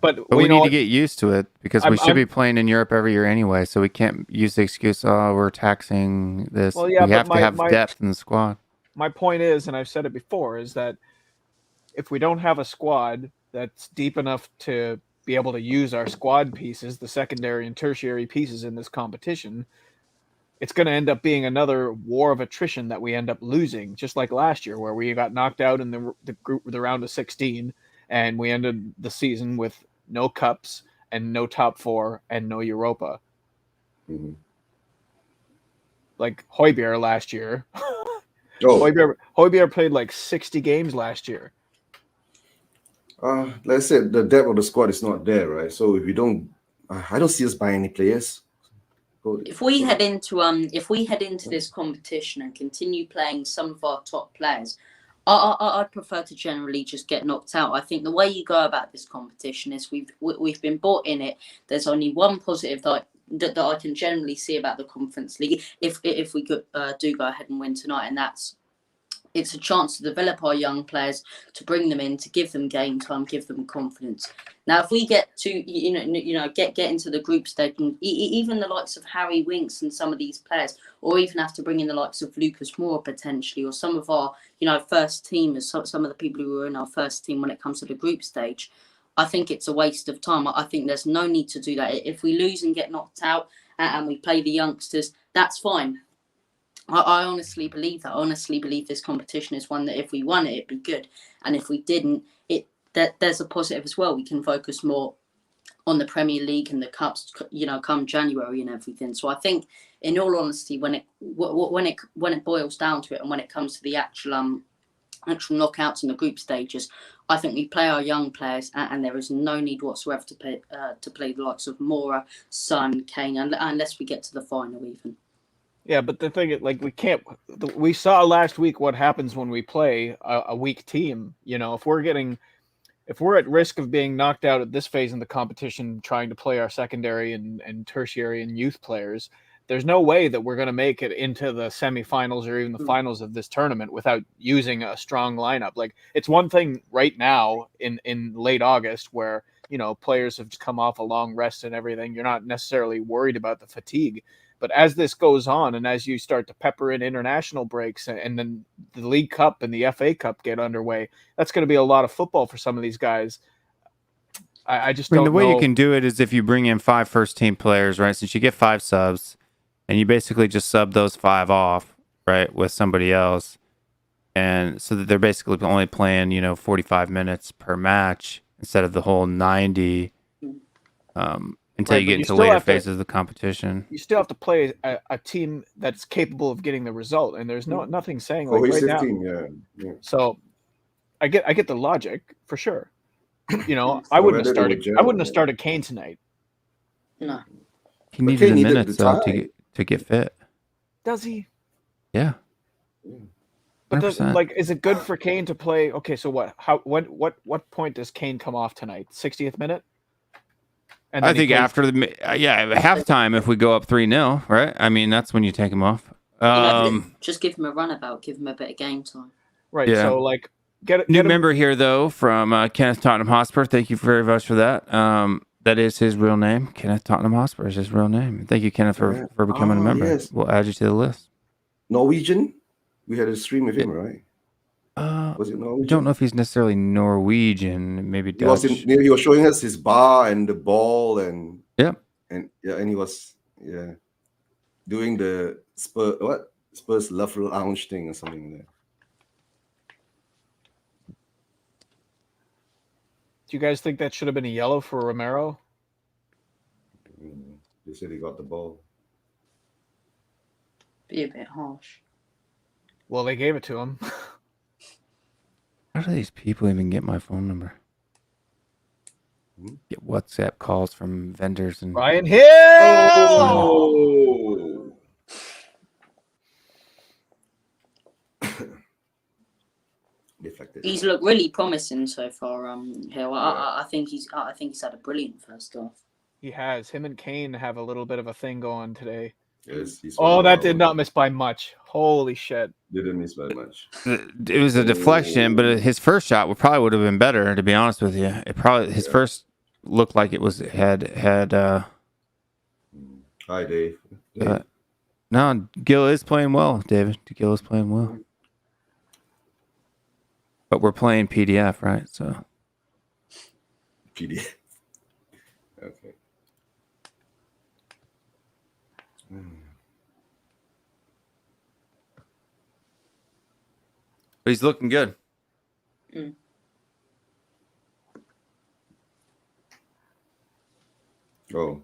C: But
B: we need to get used to it because we should be playing in Europe every year anyway. So we can't use the excuse, "Oh, we're taxing this."
C: Well, yeah,
B: we have to have depth in the squad.
C: My point is, and I've said it before, is that if we don't have a squad that's deep enough to be able to use our squad pieces, the secondary and tertiary pieces in this competition, it's going to end up being another war of attrition that we end up losing, just like last year where we got knocked out in the round of 16. And we ended the season with no cups and no top 4 and no Europa.
F: Mm-hmm.
C: Like Højbjerg last year. Højbjerg played like 60 games last year.
F: Let's say the depth of the squad is not there, right? So if we don't, I don't see us buying any players.
G: If we head into this competition and continue playing some of our top players, I'd prefer to generally just get knocked out. I think the way you go about this competition is we've been bought in it. There's only one positive that I can generally see about the Conference League if we do go ahead and win tonight, and that's it's a chance to develop our young players, to bring them in, to give them game time, give them confidence. Now, if we get to get into the group stage, and even the likes of Harry Winks and some of these players, or even have to bring in the likes of Lucas Moura potentially, or some of our first teamers, some of the people who are in our first team when it comes to the group stage, I think it's a waste of time. I think there's no need to do that. If we lose and get knocked out and we play the youngsters, that's fine. I honestly believe that. I honestly believe this competition is one that if we won it, it'd be good. And if we didn't, there's a positive as well. We can focus more on the Premier League and the cups, come January and everything. So I think, in all honesty, when it boils down to it, and when it comes to the actual knockouts and the group stages, I think we play our young players, and there is no need whatsoever to play the likes of Mora, Son, Kane, unless we get to the final even.
C: Yeah, but the thing is, like, we saw last week what happens when we play a weak team. If we're at risk of being knocked out at this phase in the competition, trying to play our secondary and tertiary and youth players, there's no way that we're going to make it into the semifinals or even the finals of this tournament without using a strong lineup. Like, it's one thing right now in late August where, players have come off a long rest and everything. You're not necessarily worried about the fatigue. But as this goes on and as you start to pepper in international breaks and then the League Cup and the FA Cup get underway, that's going to be a lot of football for some of these guys. I just don't know.
B: The way you can do it is if you bring in 5 first-team players, right? Since you get 5 subs, and you basically just sub those 5 off, right, with somebody else. And so that they're basically only playing, 45 minutes per match instead of the whole 90 until you get into later phases of the competition.
C: You still have to play a team that's capable of getting the result, and there's nothing saying like right now.
F: Team, yeah.
C: So I get the logic for sure. I wouldn't have started Kane tonight.
G: No.
B: He needed the minutes though to get fit.
C: Does he?
B: Yeah. 100%.
C: But is it good for Kane to play? Okay, so what? What point does Kane come off tonight? 60th minute? And
B: I think after halftime, if we go up 3-0, right? I mean, that's when you take him off.
G: Just give him a runabout, give him a bit of game time.
C: Right. Yeah. So get
B: new member here though from Kenneth Tottenham Hotspur. Thank you very much for that. That is his real name. Kenneth Tottenham Hotspur is his real name. Thank you, Kenneth, for becoming a member. Yes. We'll add you to the list.
F: Norwegian. We had a stream with him, right? Was it Norwegian?
B: I don't know if he's necessarily Norwegian. Maybe Dutch.
F: He was showing us his bar and the ball and
B: and
F: he was doing the Spurs Love Lounge thing or something like that.
C: Do you guys think that should have been a yellow for Romero?
F: They said he got the ball.
G: Be a bit harsh.
C: Well, they gave it to him.
B: How do these people even get my phone number? Get WhatsApp calls from vendors and
C: Ryan Hill.
F: Oh.
G: He's looked really promising so far. Hill. I think he's had a brilliant first half.
C: He has. Him and Kane have a little bit of a thing going today.
F: Yes,
C: that did not miss by much. Holy shit!
F: Didn't miss by much.
B: It was a deflection, but his first shot would have been better. To be honest with you, his first looked like it was had.
F: Hi, Dave.
B: No, Gil is playing well, David. Gil is playing well, but we're playing PDF, right? So
F: PDF. Okay.
B: But he's looking good.
F: Oh.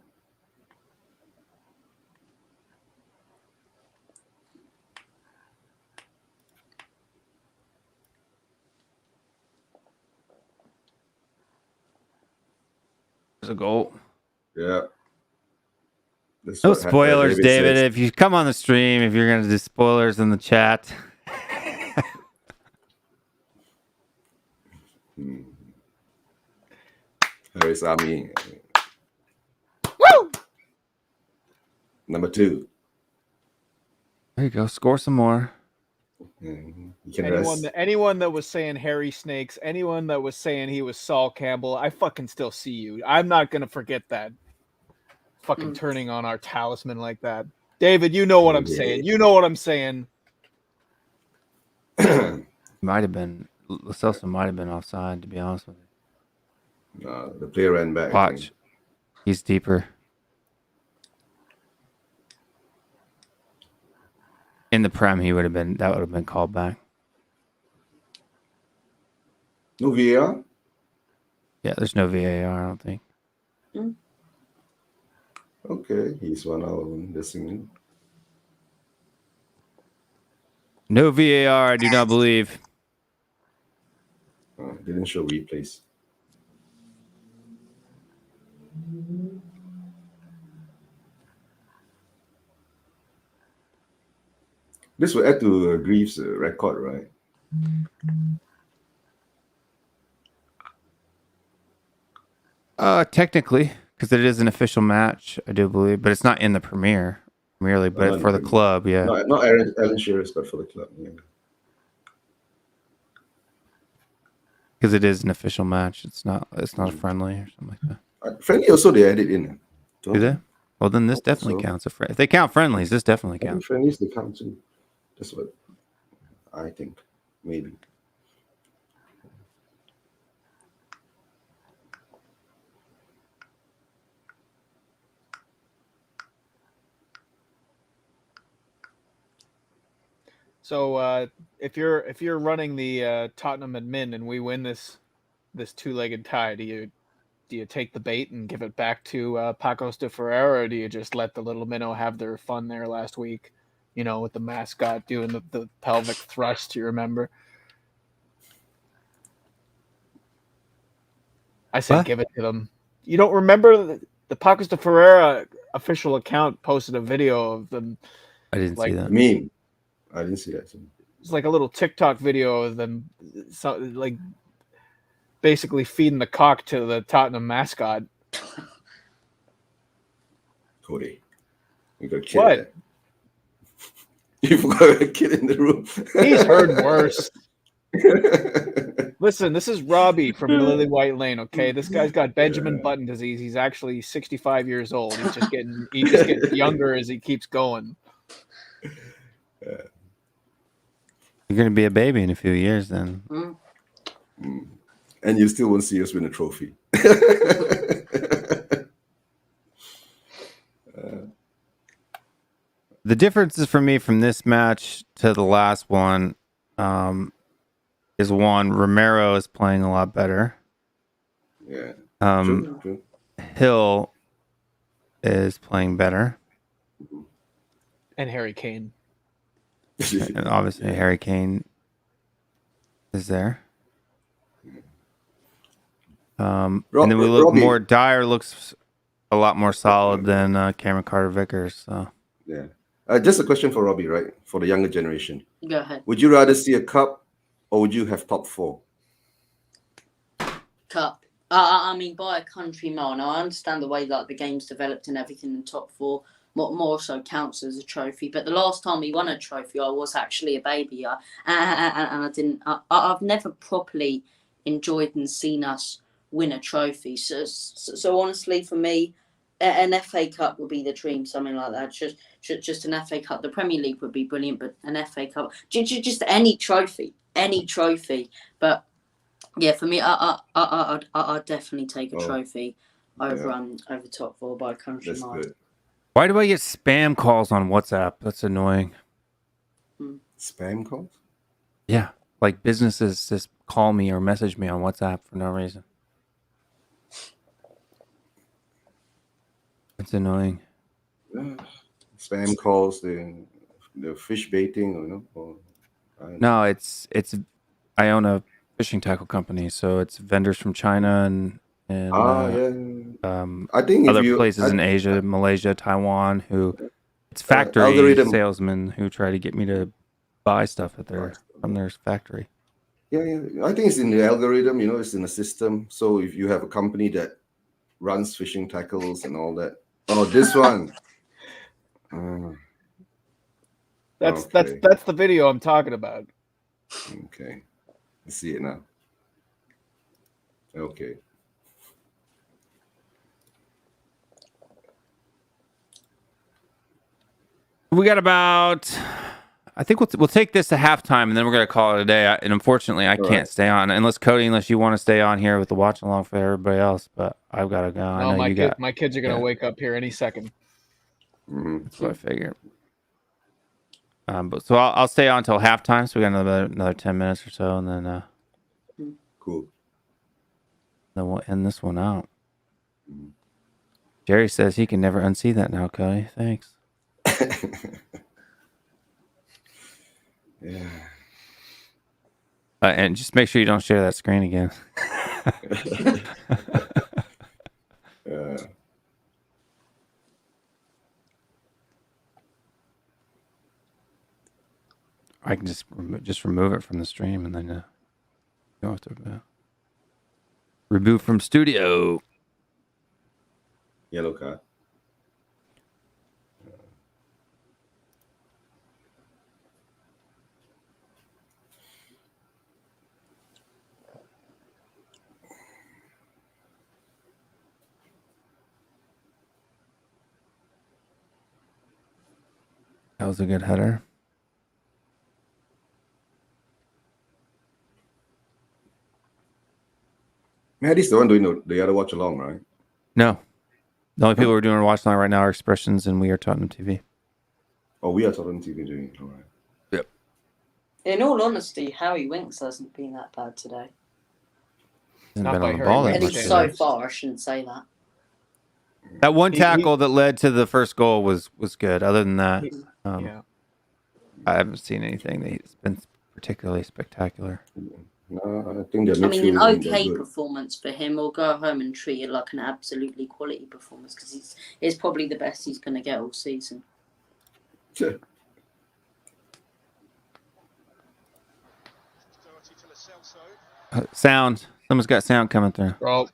B: There's a goal.
F: Yeah.
B: No spoilers, David. If you come on the stream, if you're going to do spoilers in the chat.
F: Harris Army.
C: Woo!
F: Number 2.
B: There you go. Score some more.
C: Anyone that was saying Harry Snakes, anyone that was saying he was Saul Campbell, I fucking still see you. I'm not going to forget that. Fucking turning on our talisman like that. David, you know what I'm saying. You know what I'm saying.
B: Might have been. Lo Celso might have been offside, to be honest with you.
F: No, the player ran back.
B: Watch. He's deeper. In the Prem, that would have been called back.
F: No VAR?
B: Yeah, there's no VAR, I don't think.
F: Okay, he's 1 hour listening.
B: No VAR, I do not believe.
F: Didn't show replays. This will add to Greaves' record, right?
B: Technically, because it is an official match, I do believe, but it's not in the Premier League, but for the club, yeah.
F: Not Alan Shearer's, but for the club, yeah.
B: Because it is an official match. It's not a friendly or something like that.
F: Friendly also they added in.
B: Do they? Well, then this definitely counts. If they count friendlies, this definitely counts.
F: Friendlies they count too. That's what I think. Maybe.
C: So if you're running the Tottenham admin and we win this two-legged tie, do you take the bait and give it back to Pacos de Ferreira, or do you just let the little minnow have their fun there last week? You know, with the mascot doing the pelvic thrust. You remember? I said
B: What?
C: give it to them. You don't remember the Pacos de Ferreira official account posted a video of them.
B: I didn't see that.
F: Meme. I didn't see that.
C: It's like a little TikTok video of them, like basically feeding the cock to the Tottenham mascot.
F: Cody, you got a kid.
C: What?
F: You forgot a kid in the room.
C: He's heard worse. Listen, this is Robbie from Lily White Lane. Okay, this guy's got Benjamin Button disease. He's actually 65 years old. He's just getting younger as he keeps going.
B: You're going to be a baby in a few years then.
F: And you still won't see us win a trophy.
B: The differences for me from this match to the last one is one, Romero is playing a lot better.
F: Yeah.
B: True. Hill is playing better.
C: And Harry Kane.
B: And obviously Harry Kane is there. And then we look more. Dyer looks a lot more solid than Cameron Carter-Vickers. So
F: yeah. Just a question for Robbie, right? For the younger generation.
G: Go ahead.
F: Would you rather see a cup or would you have top 4?
G: Cup. I mean, by a country mile. Now, I understand the way like the game's developed and everything in top 4 more so counts as a trophy. But the last time we won a trophy, I was actually a baby. And I didn't. I've never properly enjoyed and seen us win a trophy. So honestly, for me, an FA Cup would be the dream. Something like that. Just an FA Cup. The Premier League would be brilliant, but an FA Cup, just any trophy. But yeah, for me, I'd definitely take a trophy over top 4 by a country mile.
F: Good.
B: why do I get spam calls on WhatsApp? That's annoying.
F: Spam calls?
B: Yeah, like businesses just call me or message me on WhatsApp for no reason. It's annoying.
F: Spam calls, the fish baiting,
B: No, it's I own a fishing tackle company, so it's vendors from China and
F: I think
B: other places in Asia, Malaysia, Taiwan, who it's factory salesmen who try to get me to buy stuff from their factory.
F: Yeah. I think it's in the algorithm, it's in the system. So if you have a company that runs fishing tackles and all that. Oh, this one.
C: That's the video I'm talking about.
F: Okay. I see it now. Okay.
B: We got about, I think we'll take this to halftime, and then we're going to call it a day. And unfortunately, I can't stay on unless you want to stay on here with the watch along for everybody else. But I've got to go.
C: No, my kids are going to wake up here any second.
B: That's what I figured. But so I'll stay on until halftime. So we got another 10 minutes or so, and then
F: cool.
B: Then we'll end this one out. Jerry says he can never unsee that now, Cody. Thanks.
F: Yeah.
B: And just make sure you don't share that screen again.
F: Yeah.
B: I can just remove it from the stream and then you don't have to reboot from studio.
F: Yellow card.
B: That was a good header.
F: Maddie's the one doing the other watch along, right?
B: No. The only people who are doing a watch along right now are Expressions and We Are Tottenham TV.
F: Oh, we are Tottenham TV doing it. All right.
B: Yep.
G: In all honesty, Harry Winks hasn't been that bad today.
B: Hasn't
C: Not
B: been
C: by
B: on the
C: Harry
B: ball that
C: Winks.
G: At
B: much
G: least
B: today.
G: so far, I shouldn't say that.
B: That one
C: He-
B: tackle that led to the first goal was good. Other than that,
C: Yeah.
B: I haven't seen anything that's been particularly spectacular.
F: No, I think they're
G: I mean, an
F: midfield
G: okay
F: good.
G: performance for him. We'll go home and treat it like an absolutely quality performance because it's probably the best he's going to get all season.
B: Sound. Someone's got sound coming through.
C: Well,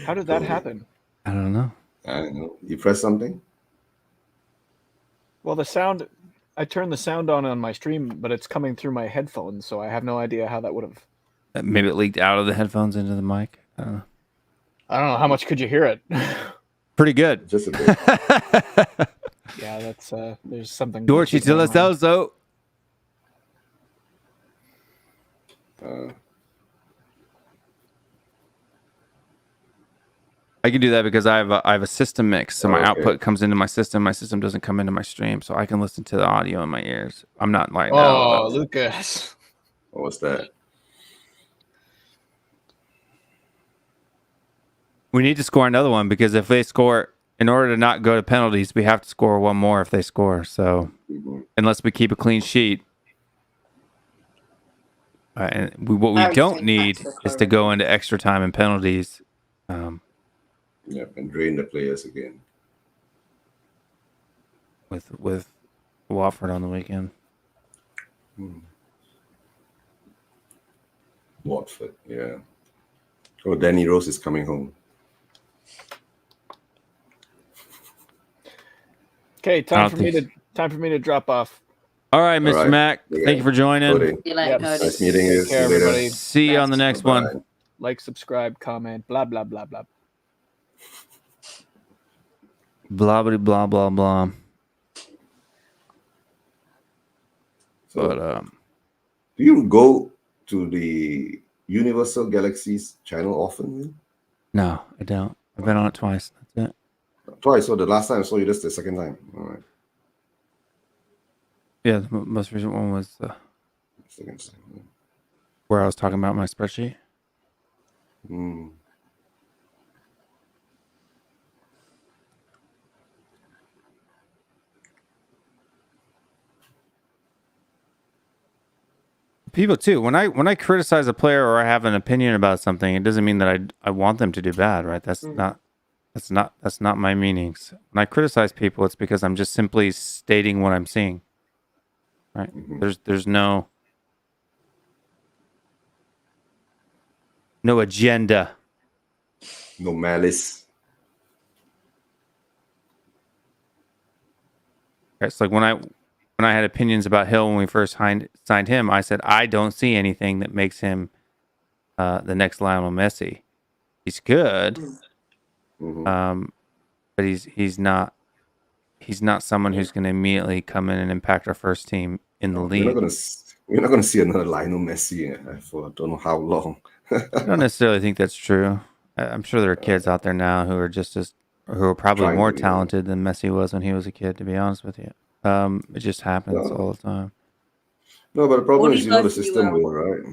C: how did that happen?
B: I don't know.
F: I don't know. You press something?
C: Well, the sound, I turned the sound on my stream, but it's coming through my headphones, so I have no idea how that would have.
B: Maybe it leaked out of the headphones into the mic. I don't know.
C: I don't know how much could you hear it.
B: Pretty good.
F: Just a bit.
C: Yeah, that's there's something.
B: Dorothy
C: going on.
B: Tilaselzo. I can do that because I have a system mix, so my
F: Okay.
B: output comes into my system. My system doesn't come into my stream, so I can listen to the audio in my ears. I'm not like
C: Oh, Lucas.
F: What's that?
B: We need to score another one because if they score, in order to not go to penalties, we have to score one more if they score. So unless we keep a clean sheet, what we
G: Harry
B: don't
G: Kane
B: need
G: back to
B: is to
G: Curry.
B: go into extra time and penalties.
F: Yep, and drain the players again.
B: With Watford on the weekend.
F: Watford, yeah. Oh, Danny Rose is coming home.
C: Okay,
B: I
C: time
B: don't
C: for me
B: think
C: to drop off.
B: All right, Mr.
F: right.
B: Mac.
F: Okay.
B: Thank you for joining.
F: Cody,
G: See you later,
C: Yep.
G: Cody.
F: nice meeting you.
C: Take care,
F: See you later.
C: everybody.
B: See you on the next
F: Bye-bye.
B: one.
C: Like, subscribe, comment, blah blah blah blah.
B: Blah blah blah blah blah.
F: So,
B: But
F: do you go to the Universal Galaxies channel often?
B: no, I don't. I've been on it twice. That's it.
F: Twice. So the last time I saw you, that's the second time. All right.
B: Yeah, the most recent one was
F: Second time.
B: where I was talking about my spreadsheet.
F: Mm.
B: People too. When I criticize a player or I have an opinion about something, it doesn't mean that I want them to do bad, right? That's not my meanings. When I criticize people, it's because I'm just simply stating what I'm seeing. Right? There's no agenda.
F: No malice.
B: It's like when I had opinions about Hill when we first signed him, I said I don't see anything that makes him the next Lionel Messi. He's good, but he's not someone who's going to immediately come in and impact our first team in the league.
F: We're not gonna see another Lionel Messi for I don't know how long.
B: I don't necessarily think that's true. I'm sure there are kids out there now who are probably
F: Trying
B: more
F: to be,
B: talented than Messi was when he was a kid. To be honest with you, it just happens all the time.
F: No, but the problem
G: What do
F: is
G: you
F: you know
G: go
F: the
G: for,
F: system
G: UL?
F: will, right?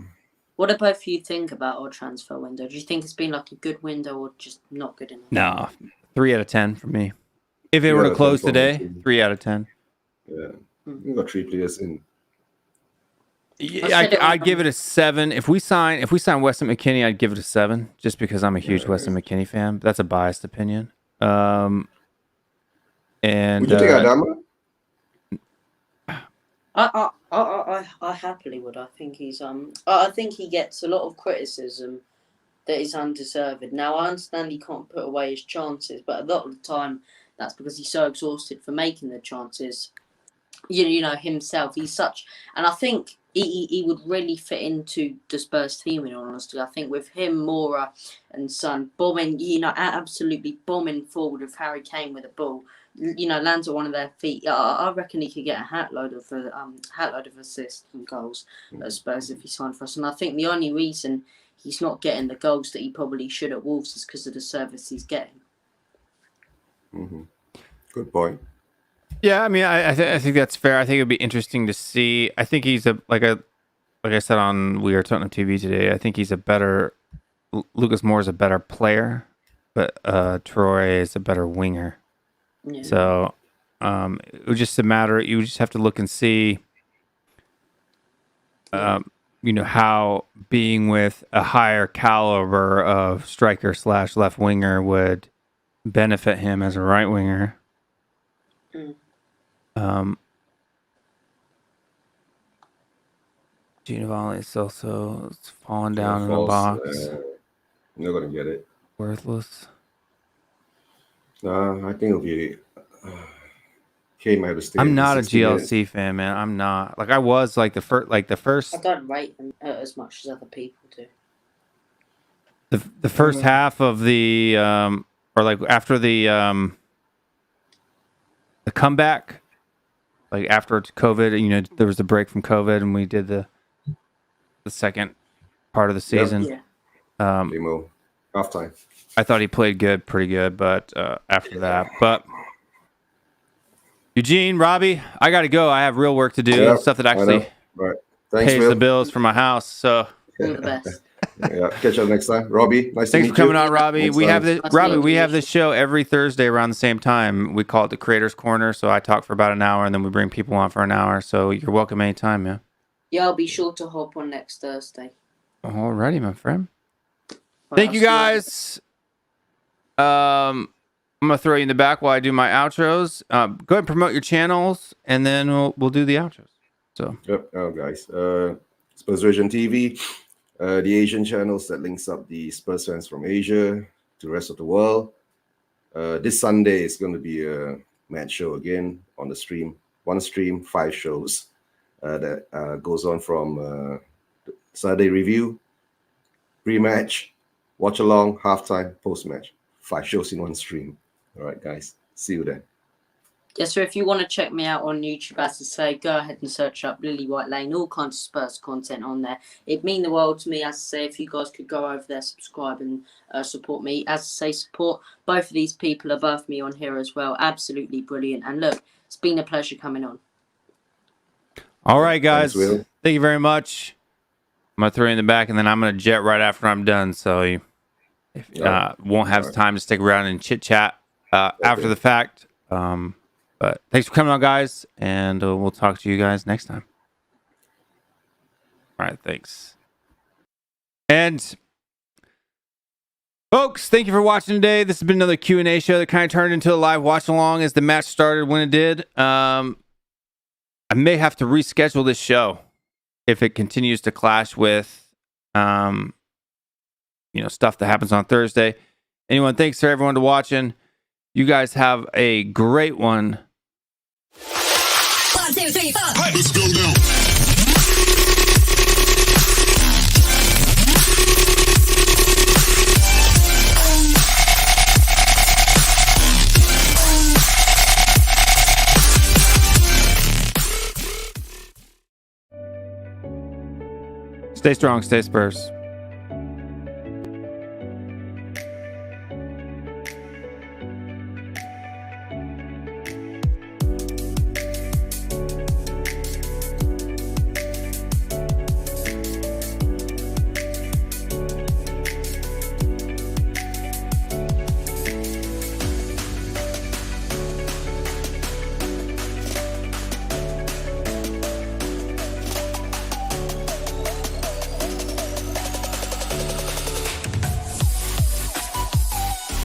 G: What do both of you think about our transfer window? Do you think it's been like a good window or just not good enough?
B: No, 3 out of 10 for me. If it were to close today, 3 out of 10.
F: Yeah, we got 3 players in.
B: Yeah, I'd give it a 7. If we sign Weston McKennie, I'd give it a 7, just because I'm a huge Weston McKennie fan. But that's a biased opinion. And
F: would you take Adama?
G: I happily would. I think he's I think he gets a lot of criticism that is undeserved. Now I understand he can't put away his chances, but a lot of the time that's because he's so exhausted for making the chances. You know himself. He's such, and I think he would really fit into the Spurs team. In all honesty, I think with him, Moura, and Son bombing, absolutely bombing forward with Harry Kane with a ball. Lands at one of their feet. I reckon he could get a hatload of assists and goals at Spurs if he signed for us. And I think the only reason he's not getting the goals that he probably should at Wolves is because of the service he's getting.
F: Mm-hmm. Good point.
B: Yeah, I mean, I think that's fair. I think it'd be interesting to see. I think he's like I said on We Are Tottenham TV today. I think he's Lucas Moore is a better player, but Troy is a better winger. Yeah. So it was just a matter. You just have to look and see, how being with a higher caliber of striker / left winger would benefit him as a right winger. Giovanni is also falling down in the box.
F: You're not gonna get it.
B: Worthless.
F: I think it'll be. Kane might have to stay.
B: I'm not a GLC fan, man. I'm not. Like I was the first.
G: I don't rate him as much as other people do.
B: The first half of the after the comeback, like after COVID, there was a break from COVID, and we did the second part of the season.
F: Yep. Halftime.
B: I thought he played pretty good, but after that, Eugene, Robbie, I got to go. I have real work to do, stuff that actually pays the bills for my house. So,
G: all the best.
F: Yeah, catch up next time, Robbie. Nice to meet you.
B: Thanks for coming on, Robbie. We have this show every Thursday around the same time. We call it the Creators Corner. So I talk for about an hour, and then we bring people on for an hour. So you're welcome anytime, man.
G: Yeah, I'll be sure to hop on next Thursday.
B: Alrighty, my friend. Thank you, guys. I'm gonna throw you in the back while I do my outros. Go ahead and promote your channels, and then we'll do the outros. So,
F: guys, Spurs Vision TV, the Asian channels that links up the Spurs fans from Asia to the rest of the world. This Sunday is going to be a match show again on the stream. 1 stream, 5 shows that goes on from Saturday review, pre-match, watch along, halftime, post-match. 5 shows in 1 stream. All right, guys. See you then.
G: Yeah, so if you want to check me out on YouTube, as I say, go ahead and search up Lily White Lane, all kinds of Spurs content on there. It'd mean the world to me, as I say, if you guys could go over there, subscribe and support me. As I say, support both of these people above me on here as well. Absolutely brilliant. And look, it's been a pleasure coming on.
B: All right, guys.
F: Thanks,
B: thank you very much. I'm going to throw you in the back, and then I'm going to jet right after I'm done. So you won't have time to stick around and chit-chat after the fact. But thanks for coming on, guys, and we'll talk to you guys next time. All right, thanks. And folks, thank you for watching today. This has been another Q&A show that kind of turned into a live watch-along as the match started when it did. I may have to reschedule this show if it continues to clash with stuff that happens on Thursday. Anyone, thanks for everyone to watching. You guys have a great one.
H: 1, 2, 3, 4. Let's go now.
B: Stay strong, stay Spurs.